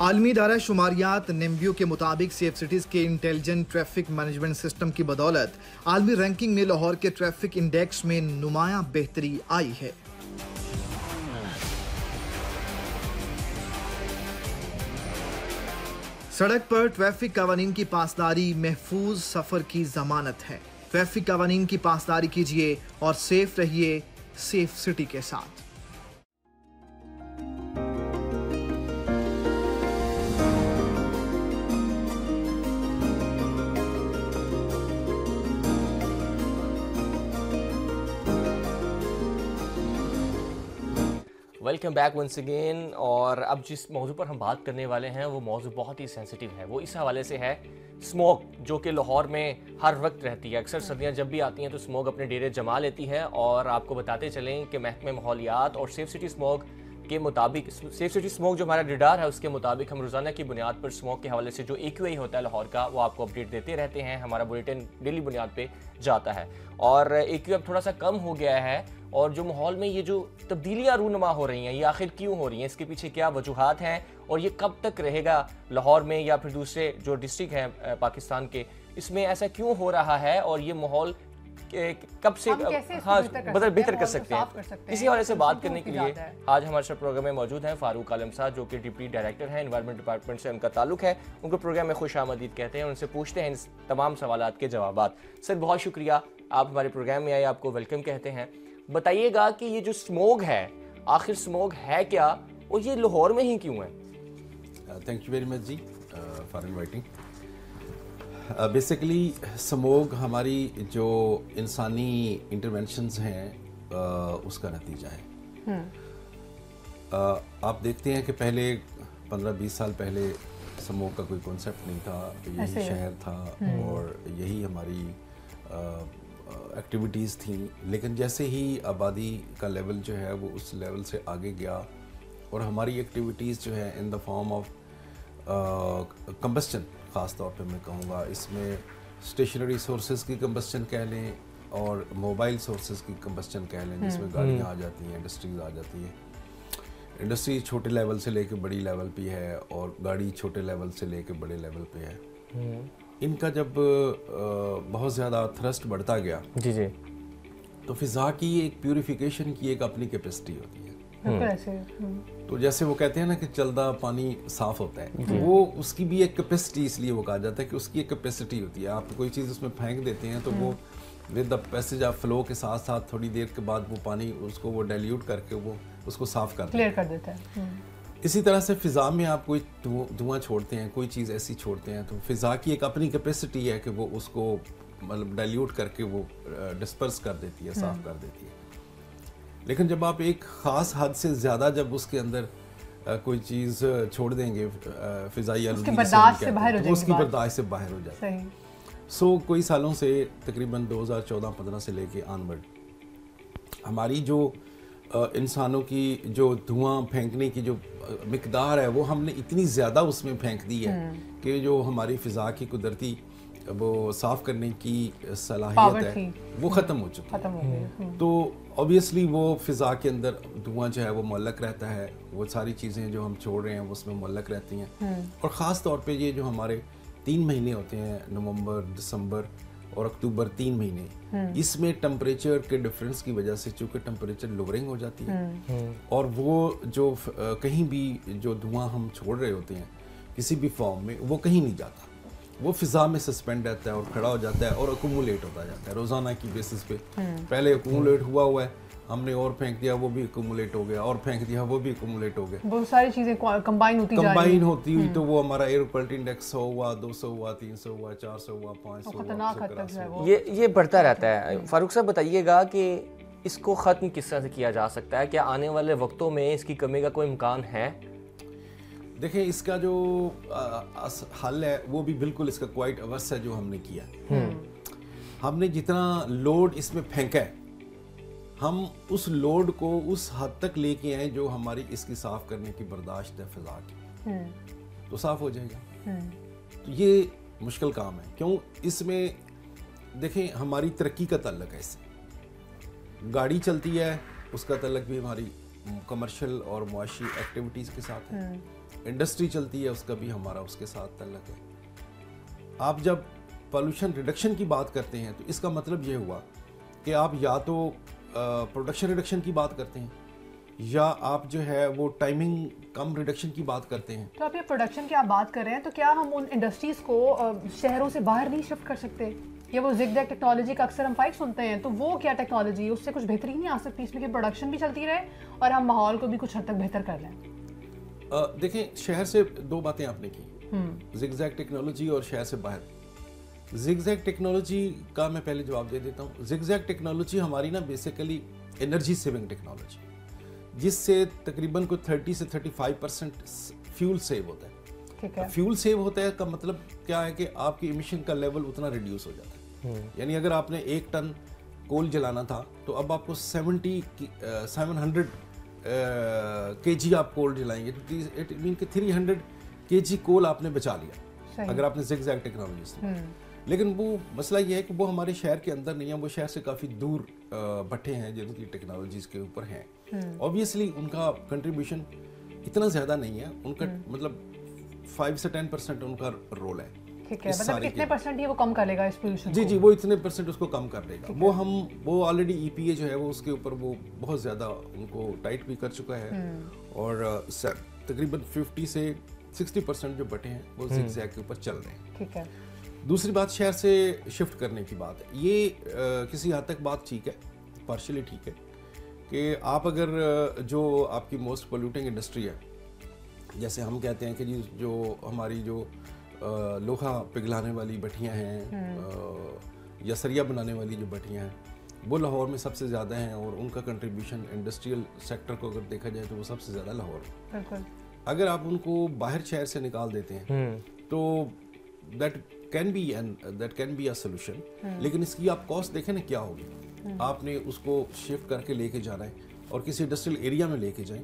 आलमी दायरा शुमारियात निम्बियो के मुताबिक सेफ सिटीज के इंटेलिजेंट ट्रैफिक मैनेजमेंट सिस्टम की बदौलत आलमी रैंकिंग में लाहौर के ट्रैफिक इंडेक्स में नुमायां बेहतरी आई है। सड़क पर ट्रैफिक कानून की पासदारी महफूज सफर की जमानत है। ट्रैफिक कानून की पासदारी कीजिए और सेफ रहिए सेफ सिटी के साथ। Welcome back once again. और अब जिस मौजू पर हम बात करने वाले हैं वो मौजू बहुत ही सेंसिटिव है। वो इस हवाले से है स्मोक, जो कि लाहौर में हर वक्त रहती है। अक्सर सर्दियां जब भी आती हैं तो स्मोक अपने डेरे जमा लेती है। और आपको बताते चलें कि महकमे माहौलियात और सेफ सिटी स्मोक के मुताबिक, सेफ सिटी स्मोक जो हमारा रिडार है उसके मुताबिक हम रोज़ाना की बुनियाद पर स्मोक के हवाले से जो AQI होता है लाहौर का, वो आपको अपडेट देते रहते हैं। हमारा बुलेटिन डेली बुनियाद पे जाता है और AQI अब थोड़ा सा कम हो गया है। और जो माहौल में ये जो तब्दीलियाँ रूनुमा हो रही हैं, ये आखिर क्यों हो रही हैं, इसके पीछे क्या वजूहात हैं और ये कब तक रहेगा लाहौर में या फिर दूसरे जो डिस्ट्रिक्ट हैं पाकिस्तान के, इसमें ऐसा क्यों हो रहा है और ये माहौल कब से बेहतर कर सकते हैं। इसी हवाले से बात करने के लिए आज हमारे साथ प्रोग्राम में मौजूद हैं फारूक आलम साहब, जो कि डिप्टी डायरेक्टर हैं, एनवायरनमेंट डिपार्टमेंट से उनका ताल्लुक है। उनको प्रोग्राम में खुश आमदीद कहते हैं। उनसे पूछते हैं इन तमाम सवालात के जवाबात। सर बहुत शुक्रिया, आप हमारे प्रोग्राम में आए, आपको वेलकम कहते हैं। बताइएगा कि ये जो स्मोक है, आखिर स्मोक है क्या और ये लाहौर में ही क्यों है? थैंक यू वेरी मच जी फॉर इनवाइटिंग। बेसिकली स्मोक हमारी जो इंसानी इंटरवेंशंस हैं उसका नतीजा है। आप देखते हैं कि पहले 15-20 साल पहले स्मोक का कोई कॉन्सेप्ट नहीं था, यही शहर था और यही हमारी एक्टिविटीज़ थी। लेकिन जैसे ही आबादी का लेवल जो है वो उस लेवल से आगे गया और हमारी एक्टिविटीज़ जो है in the form of combustion, ख़ास तौर पे मैं कहूँगा इसमें स्टेशनरी सोर्सेज की कंबस्चन कह लें और मोबाइल सोर्सेज की कंबस्चन कह लें, जिसमें गाड़ियाँ आ जाती हैं, इंडस्ट्रीज आ जाती हैं। इंडस्ट्री छोटे लेवल से लेके बड़ी लेवल पे है और गाड़ी छोटे लेवल से लेके बड़े लेवल पे है। इनका जब बहुत ज़्यादा थ्रस्ट बढ़ता गया जी जी, तो फिज़ा की एक प्यूरिफिकेशन की एक अपनी कैपेसिटी होती है। तो जैसे वो कहते हैं ना कि चलता पानी साफ होता है, वो उसकी भी एक कैपेसिटी, इसलिए वो कहा जाता है कि उसकी एक कैपेसिटी होती है। आप कोई चीज़ उसमें फेंक देते हैं तो वो with the passage of flow के साथ साथ थोड़ी देर के बाद वो पानी उसको वो डाइल्यूट करके वो उसको साफ क्लियर कर देता है। इसी तरह से फ़िज़ा में आप कोई धुआं छोड़ते हैं, कोई चीज़ ऐसी छोड़ते हैं, तो फ़िज़ा की एक अपनी कैपेसिटी है कि वो उसको मतलब डाइल्यूट करके वो डिस्पर्स कर देती है, साफ कर देती है। लेकिन जब आप एक ख़ास हद से ज़्यादा जब उसके अंदर कोई चीज़ छोड़ देंगे फ़िज़ाई आलूगी, उसकी बर्दाश्त से बाहर हो जाती है। सो कोई सालों से तकरीबन 2014-15 से लेके ऑनवर्ड हमारी जो इंसानों की जो धुआं फेंकने की जो मिकदार है वो हमने इतनी ज़्यादा उसमें फेंक दी है कि जो हमारी फ़िज़ा की कुदरती वो साफ़ करने की सलाहियत है वो ख़त्म हो चुकी है। तो ऑब्वियसली वो फ़िज़ा के अंदर धुआं जो है वो मुअल्लक रहता है, वो सारी चीज़ें जो हम छोड़ रहे हैं वो उसमें मुअल्लक रहती हैं। और ख़ास तौर पे ये जो हमारे 3 महीने होते हैं, नवंबर, दिसंबर और अक्टूबर, 3 महीने, इसमें टेम्परेचर के डिफरेंस की वजह से चूँकि टेम्परेचर लोअरिंग हो जाती है और वो जो कहीं भी जो धुआं हम छोड़ रहे होते हैं किसी भी फॉर्म में, वो कहीं नहीं जाता, वो फ़िज़ा में सस्पेंड रहता है और खड़ा हो जाता है और अकुमुलेट होता जाता है रोज़ाना की बेसिस पे। पहले अकुमुलेट हुआ है, हमने और फेंक दिया, वो भी अकुमुलेट हो गया, और फेंक दिया, वो भी अकुमुलेट हो गया, बहुत सारी चीज़ें कंबाइन होती हुई तो वो हमारा एयर क्वालिटी इंडेक्स 100 हुआ, 200 हुआ, 300 हुआ, 400 हुआ, 500 हुआ, ये बढ़ता रहता है। फारूक साहब बताइएगा कि इसको ख़त्म किस तरह से किया जा सकता है? क्या आने वाले वक्तों में इसकी कमी का कोई इम्कान है? देखिए, इसका जो हल है वो भी बिल्कुल इसका क्वाइट अवश्य है जो हमने किया है। हमने जितना लोड इसमें फेंका है, हम उस लोड को उस हद तक लेके आए जो हमारी इसकी साफ करने की बर्दाश्त है फ़िज़ा की, तो साफ हो जाएगा। तो ये मुश्किल काम है, क्यों? इसमें देखें हमारी तरक्की का ताल्लुक है इससे, गाड़ी चलती है उसका ताल्लुक भी हमारी कमर्शियल और मुआशी एक्टिविटीज़ के साथ है, इंडस्ट्री चलती है उसका भी हमारा उसके साथ ताल्लुक है। आप जब पॉल्यूशन रिडक्शन की बात करते हैं तो इसका मतलब ये हुआ कि आप या तो प्रोडक्शन रिडक्शन की बात करते हैं या आप जो है वो टाइमिंग कम रिडक्शन की बात करते हैं। तो आप ये प्रोडक्शन की आप बात कर रहे हैं, तो क्या हम उन इंडस्ट्रीज़ को शहरों से बाहर नहीं शिफ्ट कर सकते? या वो ज़िगज़ैग टेक्नोलॉजी का अक्सर हम फाइट सुनते हैं, तो वो क्या टेक्नोलॉजी है, उससे कुछ बेहतरी नहीं आ सकती इसमें कि प्रोडक्शन भी चलती रहे और हम माहौल को भी कुछ हद तक बेहतर कर लें? देखें, शहर से दो बातें आपने की, ज़िगज़ैग टेक्नोलॉजी और शहर से बाहर। ज़िगज़ैग टेक्नोलॉजी का मैं पहले जवाब दे देता हूँ। ज़िगज़ैग टेक्नोलॉजी हमारी ना बेसिकली एनर्जी सेविंग टेक्नोलॉजी, जिससे तकरीबन को 30 से 35% फ्यूल सेव होता है। ठीक है। फ्यूल सेव होता है का मतलब क्या है कि आपकी इमिशन का लेवल उतना रिड्यूस हो जाता है। यानी अगर आपने 1 टन कोल जलाना था तो अब आपको 700 kg आप कोल जलाएंगे तो इट मीन कि 300 kg कोल आपने बचा लिया अगर आपने ज़िगज़ैग टेक्नोलॉजी से। लेकिन वो मसला ये है कि वो हमारे शहर के अंदर नहीं है, वो शहर से काफ़ी दूर भट्टे हैं जिनकी टेक्नोलॉजीज़ के ऊपर हैं। ऑब्वियसली उनका कंट्रीब्यूशन इतना ज़्यादा नहीं है, उनका मतलब 5 से 10% उनका रोल है। ठीक है, मतलब कितने परसेंट ये वो कम कर लेगा इस पोल्यूशन जी जी, वो इतने परसेंट उसको कम कर देगा। वो ऑलरेडी EPA जो है वो उसके ऊपर वो बहुत ज़्यादा उनको टाइट भी कर चुका है और तकरीबन 50 से 60% जो बटे हैं वो ज़िगज़ैग के ऊपर चल रहे हैं। ठीक है। दूसरी बात शहर से शिफ्ट करने की बात है, ये किसी हद तक बात ठीक है, पार्शियली ठीक है कि आप अगर जो आपकी मोस्ट पोल्यूटिंग इंडस्ट्री है, जैसे हम कहते हैं कि जी जो हमारी जो लोहा पिघलाने वाली भट्टियाँ हैं या सरिया बनाने वाली जो भट्टियाँ हैं वो लाहौर में सबसे ज़्यादा हैं और उनका कंट्रीब्यूशन इंडस्ट्रियल सेक्टर को अगर देखा जाए तो वो सबसे ज़्यादा लाहौर है। अगर आप उनको बाहर शहर से निकाल देते हैं तो that can be a solution, लेकिन इसकी आप कॉस्ट देखें ना क्या होगी। आपने उसको शिफ्ट करके लेके जाना है और किसी इंडस्ट्रियल एरिया में लेके जाएं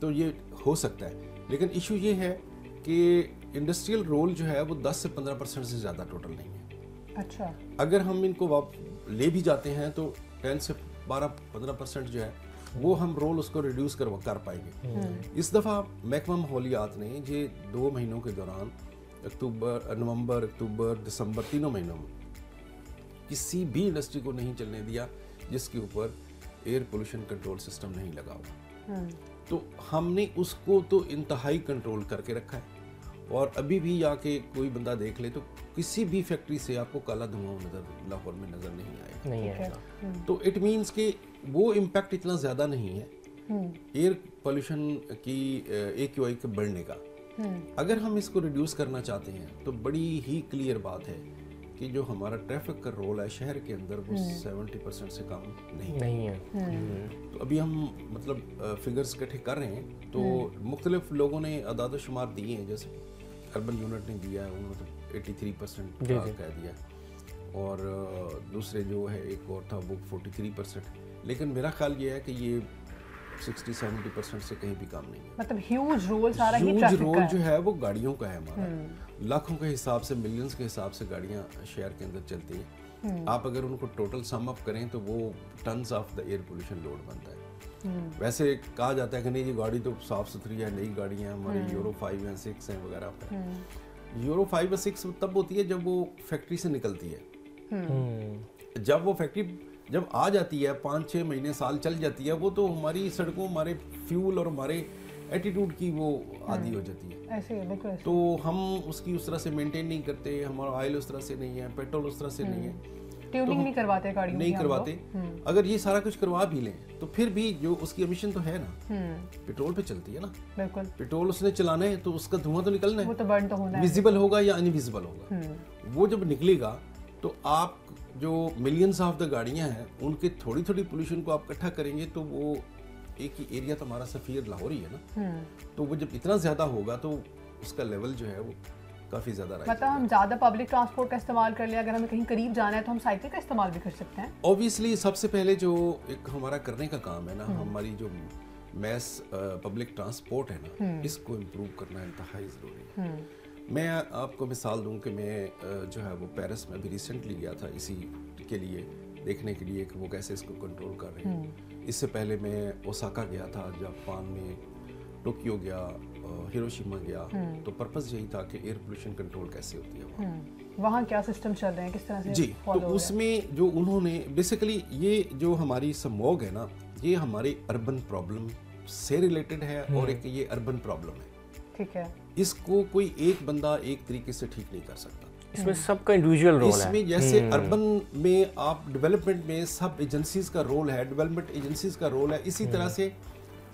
तो ये हो सकता है, लेकिन इशू ये है कि इंडस्ट्रियल रोल जो है वो 10 से 15% से ज़्यादा टोटल नहीं है। अच्छा। अगर हम इनको ले भी जाते हैं तो 10 से 12-15% जो है वो हम रोल उसको रिड्यूस कर पाएंगे। इस दफ़ा महकमा माहौलियात ने ये 2 महीनों के दौरान नवंबर, अक्टूबर, दिसंबर, तीनों महीनों में किसी भी इंडस्ट्री को नहीं चलने दिया जिसके ऊपर एयर पोल्यूशन कंट्रोल सिस्टम नहीं लगा हुआ। तो हमने उसको तो इंतहाई कंट्रोल करके रखा है, और अभी भी आके कोई बंदा देख ले तो किसी भी फैक्ट्री से आपको काला धुआं लाहौर में नजर नहीं आएगा। तो इट मीन्स कि वो इम्पैक्ट इतना ज़्यादा नहीं है एयर पोल्यूशन की AQI के बढ़ने का। अगर हम इसको रिड्यूस करना चाहते हैं तो बड़ी ही क्लियर बात है कि जो हमारा ट्रैफिक का रोल है शहर के अंदर वो 70% से कम नहीं है। तो अभी हम मतलब फिगर्स इकट्ठे कर रहे हैं, तो मुख्तलिफ लोगों ने अदाद शुमार दिए हैं, जैसे अर्बन यूनिट ने दिया है, उन्होंने तो 83% कह दिया, और दूसरे जो है एक और था वो 43%। लेकिन मेरा ख्याल ये है कि ये 60-70% से कहीं भी कम नहीं है। मतलब ह्यूज रोल सारा ही ट्रैफिक रोल जो है वो गाड़ियों का है हमारा। लाखों के हिसाब से, मिलियंस के हिसाब से गाड़ियां शहर के अंदर चलती हैं। आप अगर उनको टोटल सम अप करें तो वो tons of the air pollution load बनता है। वैसे कहा जाता है कि नहीं ये गाड़ी तो साफ सुथरी है, नई गाड़ी है हमारी, यूरो 5 हैं 6 हैं वगैरह। यूरो 5 और 6 तब होती है जब वो फैक्ट्री से निकलती है। जब वो फैक्ट्री जब आ जाती है 5-6 महीने साल चल जाती है, वो तो हमारी सड़कों, हमारे फ्यूल और हमारे एटीट्यूड की वो आदी हो जाती है। ऐसे है, बिल्कुल ऐसे। तो हम उसकी उस तरह से मेंटेन नहीं करते, हमारा ऑयल उस तरह से नहीं है, पेट्रोल उस तरह से नहीं है, ट्यूनिंग नहीं करवाते गाड़ियों की, नहीं करवाते। अगर ये सारा कुछ करवा भी लें तो फिर भी जो उसकी एमिशन तो है ना, पेट्रोल पे चलती है ना, बिल्कुल पेट्रोल उसने चलाना है तो उसका धुआं तो निकलना है, वो तो बर्न तो होना है, विजिबल होगा या अनविजिबल होगा। वो जब निकलेगा तो आप जो मिलियंस ऑफ द गाड़ियां हैं उनके थोड़ी थोड़ी पोल्यूशन को आप इकट्ठा करेंगे तो वो एक ही एरिया तो हमारा सफ़ीर लाहौर ही है ना, तो वो जब इतना ज़्यादा होगा तो उसका लेवल जो है वो काफ़ी ज़्यादा मतलब हम ज़्यादा पब्लिक ट्रांसपोर्ट का इस्तेमाल कर लें, अगर हमें कहीं करीब जाना है तो हम साइकिल का इस्तेमाल भी कर सकते हैं। ऑब्वियसली सबसे पहले जो एक हमारा करने का काम है ना, हमारी जो मैस पब्लिक ट्रांसपोर्ट है ना, इसको इम्प्रूव करना इंतहाई ज़रूरी है। मैं आपको मिसाल दूं कि मैं जो है वो पेरिस में भी रिसेंटली गया था इसी के लिए, देखने के लिए कि वो कैसे इसको कंट्रोल कर रहे हैं। इससे पहले मैं ओसाका गया था, जापान में टोक्यो गया, हिरोशिमा गया, तो पर्पस यही था कि एयर पोल्यूशन कंट्रोल कैसे होती है वहाँ क्या सिस्टम चल रहे हैं, किस तरह से जी। तो उसमें जो उन्होंने बेसिकली ये जो हमारी स्मॉग है ना, ये हमारी अर्बन प्रॉब्लम से रिलेटेड है, और एक ये अर्बन प्रॉब्लम है, ठीक है। इसको कोई एक बंदा एक तरीके से ठीक नहीं कर सकता, इसमें सबका इंडिविजुअल रोल है। इसमें जैसे अर्बन में आप डेवलपमेंट में सब एजेंसीज का रोल है, डेवलपमेंट एजेंसीज का रोल है, इसी तरह से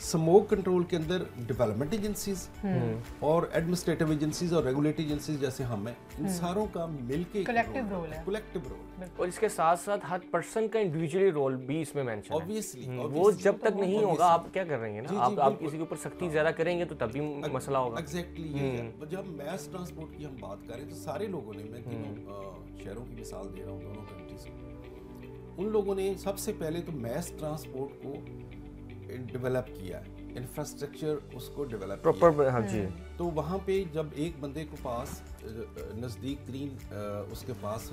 स्मोक कंट्रोल के अंदर डेवलपमेंट एजेंसीज और एडमिनिस्ट्रेटिव एजेंसीज और रेगुलेटरी एजेंसीज जैसे हम हैं, इन सारों का मिलके कलेक्टिव रोल है, कलेक्टिव रोल। और इसके साथ साथ हर पर्सन का इंडिविजुअली रोल भी इसमें मेंशन है। ऑब्वियसली वो जब तक नहीं होगा आप क्या कर रहे हैं ना, आप किसी के ऊपर सख्ती ज्यादा करेंगे तो तभी मसला होगा। एग्जैक्टली। जब मैस ट्रांसपोर्ट की हम बात करें तो सारे लोगों ने, मैं तीनों शहरों की मिसाल दे रहा हूँ, दोनों कंट्रीज को, उन लोगों ने सबसे पहले तो मैस ट्रांसपोर्ट को डेवलप किया है, इंफ्रास्ट्रक्चर उसको डेवलप प्रॉपर। हाँ जी। तो वहाँ पे जब एक बंदे को पास नज़दीक तरीन उसके पास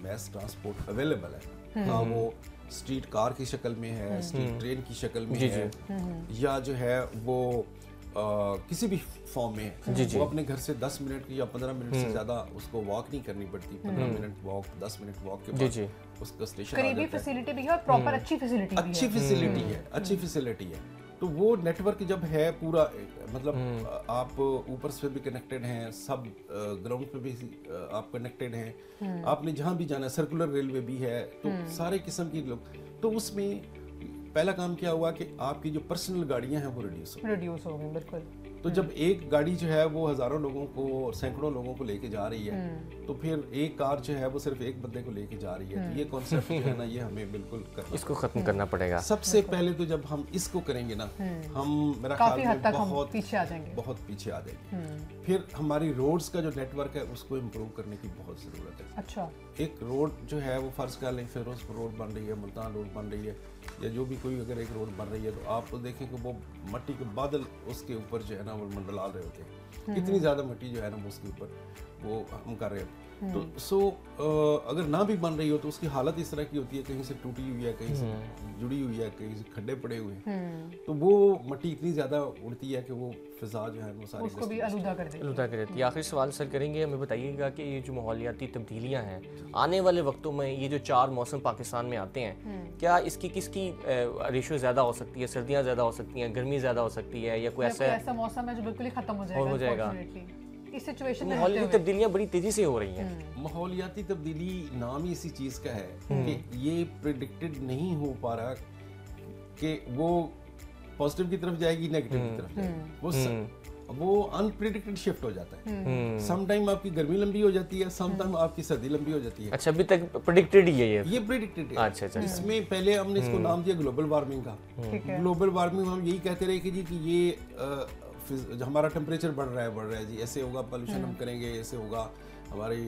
मैस ट्रांसपोर्ट अवेलेबल है, हाँ वो स्ट्रीट कार की शक्ल में है, स्ट्रीट ट्रेन की शक्ल में है, या जो है वो किसी भी फॉर्म में है, वो अपने घर से 10 मिनट या 15 मिनट से ज़्यादा उसको वॉक नहीं करनी पड़ती, 15 मिनट वॉक, 10 मिनट वॉक के बाद उसका स्टेशन करीबी फैसिलिटी भी है और प्रॉपर अच्छी फैसिलिटी भी है, अच्छी फैसिलिटी है, अच्छी फैसिलिटी है। तो वो नेटवर्क जब है पूरा, मतलब आप ऊपर से भी कनेक्टेड हैं, सब ग्राउंड पे भी आप कनेक्टेड हैं, आपने जहाँ भी जाना है, सर्कुलर रेलवे भी है, तो सारे किस्म की लोग, तो उसमें पहला काम क्या हुआ कि आपकी जो पर्सनल गाड़ियां हैं वो रिड्यूस हो गई, बिल्कुल। तो जब एक गाड़ी जो है वो हजारों लोगों को, सैकड़ों लोगों को लेके जा रही है, तो फिर एक कार जो है वो सिर्फ एक बंदे को लेके जा रही है, तो ये कॉन्सेप्ट जो है ना, ये हमें बिल्कुल इसको खत्म करना पड़ेगा। सबसे पहले तो जब हम इसको करेंगे ना, हम मेरा ख्याल में बहुत पीछे आ जाएंगे, बहुत पीछे आ जाएंगे। फिर हमारी रोड्स का जो नेटवर्क है उसको इम्प्रूव करने की बहुत ज़रूरत है। अच्छा। एक रोड जो है वो फर्ज कर लें, फिरोजपुर रोड बन रही है, मुल्तान रोड बन रही है, या जो भी कोई अगर एक रोड बन रही है, तो आप देखें कि वो मट्टी के बादल उसके ऊपर जो है ना वो मंडला रहे होते हैं, इतनी ज़्यादा मट्टी जो है ना वो उसके ऊपर वो हम कर रहे हैं। तो अगर ना भी बन रही हो तो उसकी हालत इस तरह की होती है, कहीं से टूटी हुई है, कहीं से जुड़ी हुई है, कहीं से खड्डे पड़े हुए हैं, तो वो मट्टी इतनी ज़्यादा उड़ती है कि वो फिजा जो है वो सारी उसको भी आलूदा कर देती है। आखिरी सवाल सर करेंगे, हमें बताइएगा कि ये जो माहौलियाती तब्दीलियाँ हैं आने वाले वक्तों में, ये जो 4 मौसम पाकिस्तान में आते हैं, क्या इसकी किसकी रेशियो ज़्यादा हो सकती है? सर्दियाँ ज़्यादा हो सकती हैं, गर्मी ज़्यादा हो सकती है, या कोई ऐसा मौसम है जो बिल्कुल ही खत्म हो जाएगा? इस सिचुएशन में माहौलियाती तब्दीलियां बड़ी तेजी से हो रही हैं। माहौलियाती तब्दीली नाम ही इसी चीज़ का है कि ये प्रेडिक्टेड नहीं हो पा रहा कि वो पॉजिटिव की तरफ जाएगी, नेगेटिव की तरफ जाएगी। वो अनप्रेडिक्टेड शिफ्ट हो जाता है। सम टाइम आपकी गर्मी लंबी हो जाती है, सम टाइम आपकी सर्दी लंबी हो जाती है। अच्छा, अभी तक प्रेडिक्टेड ही है ये प्रेडिक्टेड है। अच्छा। इसमें पहले हमने इसको नाम दिया ग्लोबल वार्मिंग का। ग्लोबल वार्मिंग हम यही कहते रहे कि जी कि ये हमारा टेम्परेचर बढ़ रहा है जी, ऐसे होगा, पोल्यूशन हम करेंगे, ऐसे होगा, हमारी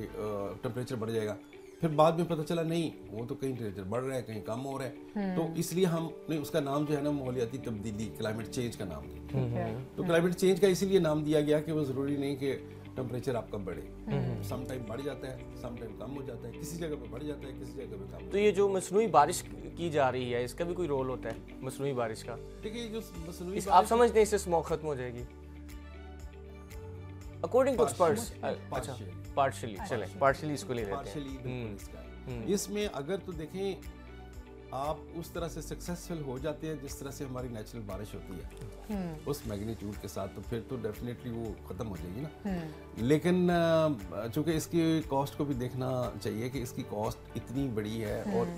टेम्परेचर बढ़ जाएगा। फिर बाद में पता चला नहीं, वो तो कहीं टेम्परेचर बढ़ रहा है, कहीं कम हो रहा है। तो इसलिए हमने उसका नाम जो है ना माहौलियाती तब्दीली, क्लाइमेट चेंज का नाम दिया। तो क्लाइमेट चेंज का इसीलिए नाम दिया गया कि वो ज़रूरी नहीं कि टेम्परेचर आपका बढ़े, सम टाइम बढ़ जाता है, सम टाइम कम हो जाता है, किसी जगह पे बढ़ जाता है, किसी जगह पे कम। तो ये जो मसनूई बारिश की जा रही है, इसका भी कोई रोल होता है, मसनूई बारिश का? देखिए, जो मसनूई आप समझते हैं इससे स्मॉग खत्म हो जाएगी अकॉर्डिंग टू एक्सपर्ट्स? अच्छा, पार्शियली इसको ले लेते हैं। इसमें अगर तो देखें, आप उस तरह से सक्सेसफुल हो जाते हैं जिस तरह से हमारी नेचुरल बारिश होती है उस मैग्नीट्यूड के साथ, तो फिर तो डेफिनेटली वो ख़त्म हो जाएगी ना। लेकिन चूँकि इसकी कॉस्ट को भी देखना चाहिए कि इसकी कॉस्ट इतनी बड़ी है और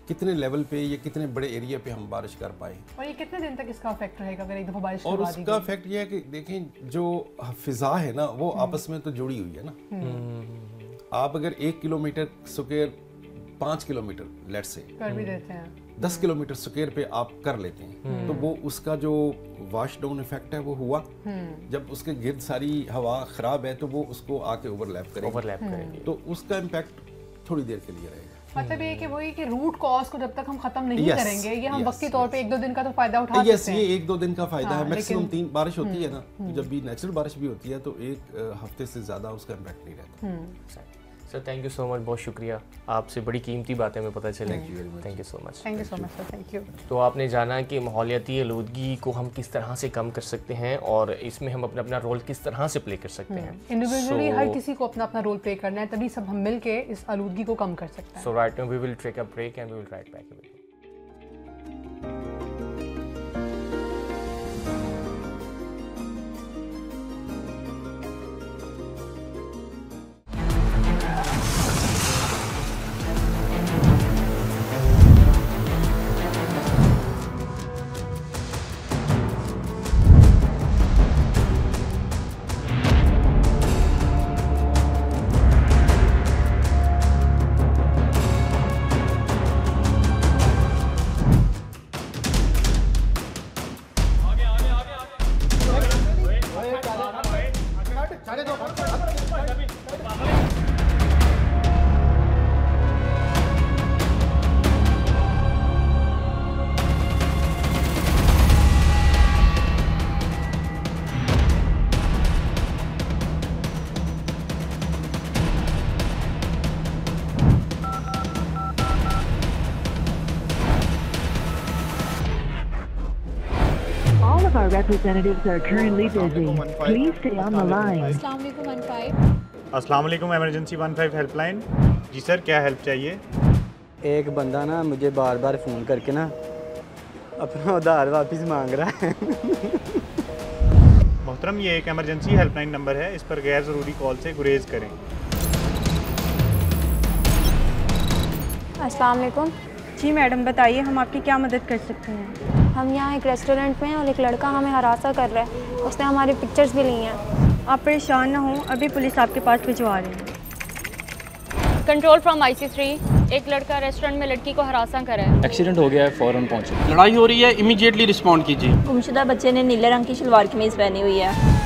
कितने लेवल पे, ये कितने बड़े एरिया पे हम बारिश कर पाए, और ये कितने दिन तक इसका इफेक्ट रहेगा अगर एक दफा बारिश और उसका इफेक्ट ये है कि देखें, जो फिजा है ना वो आपस में तो जुड़ी हुई है ना। आप अगर 1 किलोमीटर स्क्वायर 5 किलोमीटर लेट से कर भी देते हैं, 10 किलोमीटर स्क्वायर पे आप कर लेते हैं, तो वो उसका जो वॉश डाउन इफेक्ट है वो हुआ। जब उसके गिर्द सारी हवा खराब है तो वो उसको आके ओवरलैप करेगी, तो उसका इम्पैक्ट थोड़ी देर के लिए रहेगा। मतलब ये कि वही कि रूट कॉज को जब तक हम खत्म नहीं करेंगे, ये हम वक्ती तौर पे 1-2 दिन का तो फायदा उठा सकते हैं। ये 1-2 दिन का फायदा है, मैक्सिमम 3 बारिश होती है ना, जब भी नेचुरल बारिश भी होती है तो 1 हफ्ते से ज्यादा उसका इम्पैक्ट नहीं रहता। Sir thank you so much, बहुत शुक्रिया, आपसे बड़ी कीमती बातें हमें पता चली। Thank you so much sir, thank you. तो आपने जाना कि माहौलियाती आलूदगी को हम किस तरह से कम कर सकते हैं और इसमें हम अपना रोल किस तरह से प्ले कर सकते हैं। इंडिविजुअली हर किसी को अपना रोल प्ले करना है, तभी सब हम मिल के इस आलूदगी को कम कर सकते हैं। So right now we will take a break and we will right back. Our representatives are currently busy. Please stay on the line. अस्सलाम वालेकुम, इमरजेंसी 15 हेल्पलाइन। जी सर, क्या हेल्प चाहिए? एक बंदा ना मुझे बार बार फ़ोन करके ना अपना उधार वापस मांग रहा है। मोहतरम, ये एक इमरजेंसी हेल्पलाइन नंबर है, इस पर गैर ज़रूरी कॉल से गुरेज करें। अस्सलाम वालेकुम। जी मैडम, बताइए हम आपकी क्या मदद कर सकते हैं? हम यहाँ एक रेस्टोरेंट में हैं और एक लड़का हमें हरासा कर रहा है, उसने हमारी पिक्चर्स भी ली हैं। आप परेशान ना हो, अभी पुलिस आपके पास भिजवा रही है। कंट्रोल फ्रॉम IC3, एक लड़का रेस्टोरेंट में लड़की को हरासा कर रहा है। एक्सीडेंट हो गया है, फौरन पहुंचे। लड़ाई हो रही है, इमीडिएटली रिस्पॉन्ड कीजिए। गुमशुदा बच्चे ने नीले रंग की शलवार कमीज पहनी हुई है।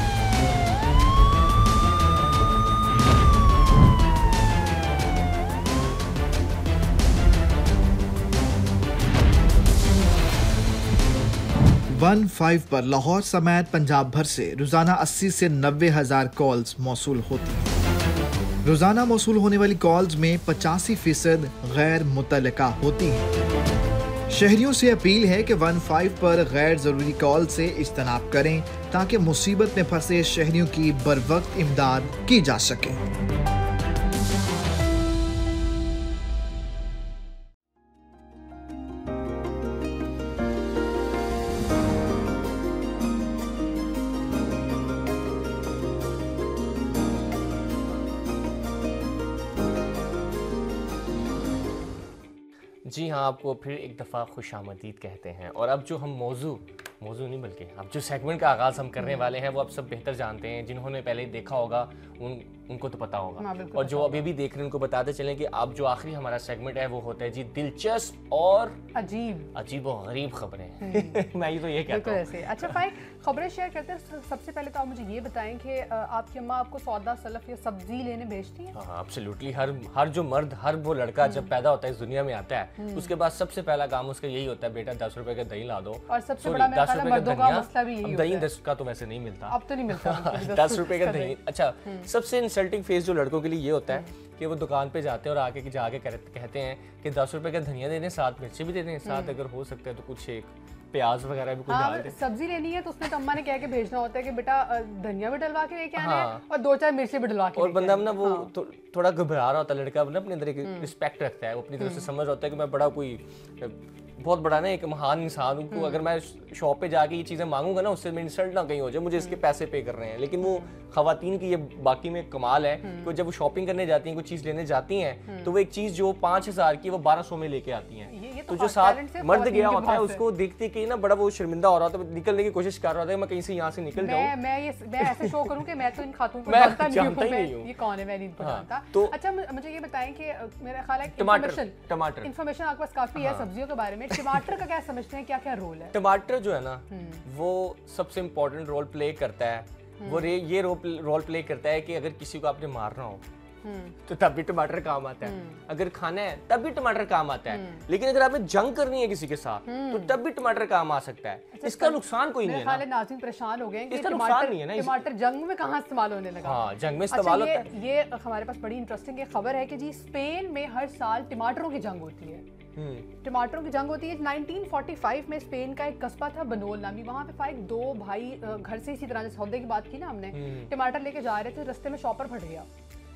वन 5 पर लाहौर समेत पंजाब भर से रोजाना 80 से 90 हज़ार कॉल्स मौसूल होती हैं। रोजाना मौसूल होने वाली कॉल्स में 85% गैर मुतल्लका होती हैं। शहरियों से अपील है कि 15 पर गैर जरूरी कॉल से इज्तनाब करें ताकि मुसीबत में फंसे शहरियों की बरवक्त इमदाद की जा सके। जी हाँ, आपको फिर एक दफ़ा खुशामदीद कहते हैं। और अब जो हम मौजू नहीं बल्कि अब जो सेगमेंट का आगाज़ हम करने वाले हैं वो आप सब बेहतर जानते हैं। जिन्होंने पहले देखा होगा उनको तो पता होगा, और जो अभी भी देख रहे हैं उनको बताते चलें कि अब जो आखिरी हमारा सेगमेंट है वो होता है जी दिलचस्प और अजीब और गरीब खबरें। मैं तो ये कहता हूँ। अच्छा फाइक, खबरें शेयर करते हैं। सबसे पहले तो आप मुझे ये बताएं कि आपकी अम्मा आपको सौदा सलफ या सब्जी लेने भेजती है? हाँ, एब्सोल्युटली। हर जो मर्द, हर वो लड़का जब पैदा होता है इस दुनिया में आता है, उसके बाद सबसे पहला काम उसका यही होता है, बेटा 10 रुपए का दही ला दो। और सबसे बड़ा मेरा ख्याल है मर्दों का मसला भी यही होता है। दही 10 का तो वैसे नहीं मिलता, अब तो नहीं मिलता 10 रुपए का दही। अच्छा, सबसे इंसल्टिंग फेस जो लड़कों के लिए ये होता है कि वो दुकान पे जाते हैं और आके जाके कहते हैं कि 10 रुपए का धनिया दे दें, साथ मिर्ची भी दे दें, साथ अगर हो सकता है तो कुछ एक प्याज वगैरह भी कुछ डाल दें। सब्जी लेनी है तो उसमें तो अम्मा ने कह के भेजना होता है कि बेटा धनिया भी डलवा के लेके आना है और 2-4 मिर्ची भी डलवा के। और बंदा ना वो थोड़ा घबरा रहा होता है, लड़का ना अपने अंदर एक रिस्पेक्ट रखता है, वो अपनी तरफ से समझ होता है कि मैं बड़ा कोई बहुत बड़ा ना एक महान इंसान हूँ, अगर मैं शॉप पे जाके ये चीज़ें मांगूंगा ना उससे मैं इंसल्ट ना कहीं हो जाए, मुझे इसके पैसे पे कर रहे हैं। लेकिन वो खवातीन की ये बाकी में कमाल है कि जब वो शॉपिंग करने जाती हैं, कोई चीज़ लेने जाती हैं, तो वो एक चीज़ जो 5000 की वो 1200 में लेके आती हैं। तो जो साथ मर्द गया होता है उसको देखते कि ना बड़ा वो शर्मिंदा हो रहा होता है, निकलने की कोशिश कर रहा था मैं कहीं से यहाँ से निकल जाऊँ, मैं ऐसे शो करूँ कि मैं तो इन खातून को जानता नहीं हूँ, ये कौन है, मैं नहीं जानता। अच्छा मुझे ये बताएं कि मेरा ख्याल है टमाटर इन्फॉर्मेशन आपके पास काफी है सब्जियों के बारे में। टमाटर का क्या समझते हैं, क्या क्या रोल है? टमाटर जो है ना वो सबसे इम्पोर्टेंट रोल प्ले करता है। वो ये रोल प्ले करता है कि अगर किसी को आपने मारना हो तो तब भी टमाटर काम आता है, अगर खाना है तब भी टमाटर काम आता है, लेकिन अगर आपने जंग करनी है किसी के साथ तो तब भी टमाटर काम आ सकता है। इसका नुकसान कोई नहीं है ना। नाज़रीन परेशान हो गए कि इसका नुकसान नहीं है ना। टमाटर जंग में कहाँ इस्तेमाल होने लगा? हाँ, जंग में इस्तेमाल होता है। ये हमारे पास बड़ी इंटरेस्टिंग खबर है कि जी स्पेन में हर साल टमाटरों की जंग होती है। टमाटरों की जंग होती है। 1945 में स्पेन का एक कस्बा था बनोल नामी, वहाँ पे 2 भाई घर से इसी तरह से सौदे की बात की ना हमने, टमाटर लेके जा रहे थे, रास्ते में शॉपर फट गया,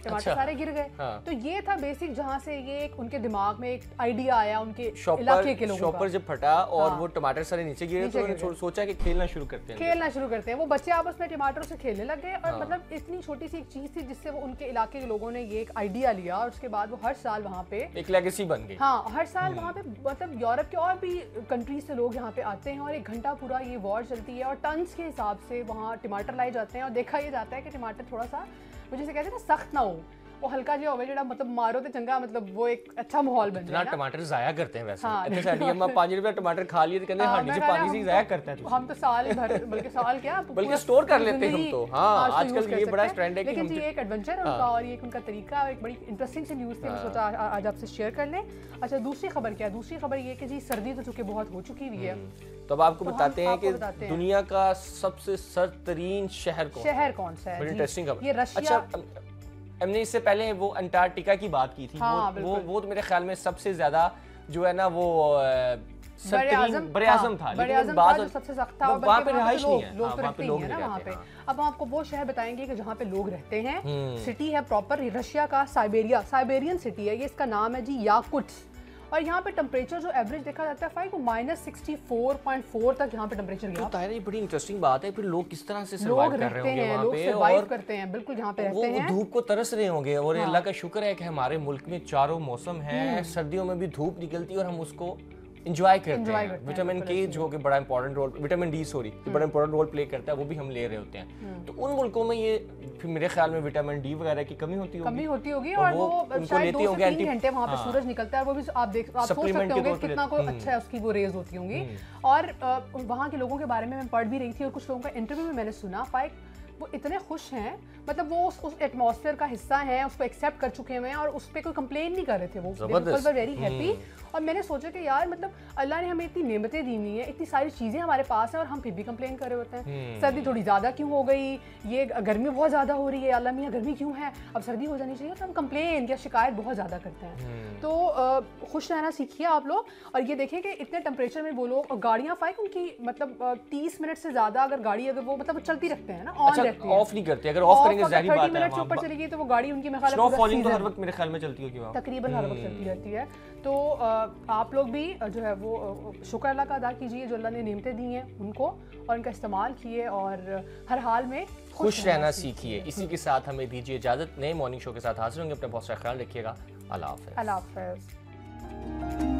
टमाटर सारे गिर गए। हाँ। तो ये था बेसिक जहाँ से ये एक उनके दिमाग में एक आइडिया आया उनके इलाके के लोगों का। शॉपर जब फटा और वो टमाटर सारे नीचे गिरे तो उन्होंने सोचा कि खेलना शुरू करते हैं। वो बच्चे आपस में टमाटरों से खेलने लग गए और मतलब इतनी छोटी सी एक चीज थी जिससे वो उनके इलाके के लोगों ने ये एक आइडिया लिया और उसके बाद वो हर साल वहाँ पे एक लेगेसी बन गई। हाँ, हर साल वहाँ पे मतलब यूरोप के और भी कंट्रीज से लोग यहाँ पे आते हैं और 1 घंटा पूरा ये वॉर चलती है और टन्स के हिसाब से वहाँ टमाटर लाए जाते हैं और देखा ये जाता है कि टमाटर थोड़ा सा वो जैसे कहते हैं ना सख्त ना हो, वो हल्का जो होवे, मतलब मारो तो चंगा, मतलब वो एक अच्छा माहौल बन जाए ना। टमाटर जाया करते हैं वैसे। हाँ, इतने सारे हम 5 रुपए टमाटर खा लिए तो कहते हैं हांडी से पानी से जाया करता है। हम तो साल भर बल्कि साल क्या बल्कि स्टोर कर लेते हैं हम तो। हाँ, आजकल ये बड़ा ट्रेंड है कि लेकिन ये एक एडवेंचर है उनका और ये उनका तरीका, एक बड़ी इंटरेस्टिंग सी न्यूज़ थी, मैं सोचा आज आपसे शेयर कर लें। अच्छा, दूसरी खबर क्या है? दूसरी खबर ये कि जी सर्दी तो चूंकि बहुत हो चुकी हुई है, तो अब आपको बताते हैं कि दुनिया का सबसे सर्दतरीन शहर कौन सा है। बड़ी इंटरेस्टिंग खबर। ये रशिया। हमने इससे पहले वो अंटार्कटिका की बात की थी। हाँ, वो तो मेरे ख्याल में सबसे ज्यादा जो है ना वो बरे-आज़म था, लेकिन बात सबसे सख्त था, वहाँ पे रिहाइश नहीं है, लोग रहते हैं ना वहाँ पे। अब हम आपको वो शहर बताएंगे कि जहाँ पे लोग रहते हैं। सिटी है प्रॉपर रशिया का साइबेरियन सिटी है ये, इसका नाम है जी याकुत्स्क। और यहाँ पे टेम्परेचर जो एवरेज देखा जाता है वो -64.4 तक यहाँ पे टेम्परेचर गया। तो ये बड़ी इंटरेस्टिंग बात है, फिर लोग किस तरह से सर्वाइव कर रहे होंगे वहाँ पे, सर्वाइव करते हैं बिल्कुल जहाँ पे रहते हैं। वो धूप को तरस रहे होंगे और अल्लाह का शुक्र है कि हमारे मुल्क में चारों मौसम है, सर्दियों में भी धूप निकलती है और हम उसको एंजॉय करते हैं। विटामिन के जो कि बड़ा इंपॉर्टेंट रोल, विटामिन डी बड़ा इंपॉर्टेंट रोल प्ले करता है, वो भी हम ले रहे होते हैं। तो उन मुल्कों में ये फिर मेरे ख्याल में विटामिन डी वगैरह की कमी होती होगी और वो शायद 2 से 3 घंटे वहाँ पे सूरज निकलता है, वो भी आप सोच सकते होंगे कितना कोई अच्छा है उसकी वो रेज होती होंगी। और वहाँ के लोगों के बारे में मैं पढ़ भी रही थी और कुछ लोगों का इंटरव्यू में मैंने सुना वो इतने खुश हैं, मतलब वो उस एटमॉस्फेयर का हिस्सा हैं, उसको एक्सेप्ट कर चुके हैं और उस पर कोई कंप्लेन नहीं कर रहे थे। वो वेरी हैप्पी। और मैंने सोचा कि यार मतलब अल्लाह ने हमें इतनी नेमतें दी हुई हैं, इतनी सारी चीज़ें हमारे पास हैं और हम फिर भी कंप्लेन कर रहे होते हैं। सर्दी थोड़ी ज़्यादा क्यों हो गई, ये गर्मी बहुत ज़्यादा हो रही है, अल्लाह मियाँ गर्मी क्यों है, अब सर्दी हो जानी चाहिए, तो हम कंप्लेन या शिकायत बहुत ज़्यादा करते हैं। तो खुश रहना सीखिए आप लोग। और ये देखें कि इतने टेम्परेचर में वो लोग गाड़ियाँ फाइक उनकी मतलब 30 मिनट से ज़्यादा अगर गाड़ी अगर वो मतलब चलती रखते हैं ना, ऑन रहती है, ऑफ नहीं करते। अगर ऑफ करेंगे ज़ाहिर बात है 30 मिनट से ऊपर चलेगी तो वो गाड़ी उनकी मेरे ख्याल स्नो फॉलिंग तो हर वक्त मेरे ख्याल में चलती होगी वहाँ, तकरीबन हर वक्त चलती रहती है। तो आप लोग भी जो है वो शुक्र अल्लाह का अदा कीजिए जो अल्लाह ने नेमतें दी हैं उनको, और उनका इस्तेमाल किए और हर हाल में खुश रहना सीखिए। इसी के साथ हमें दीजिए इजाज़त। नए मॉर्निंग शो के साथ हाजिर होंगे। अपना बहुत सारा ख्याल रखिएगा। अल्लाह हाफ़िज़। अल्लाह हाफ़िज़।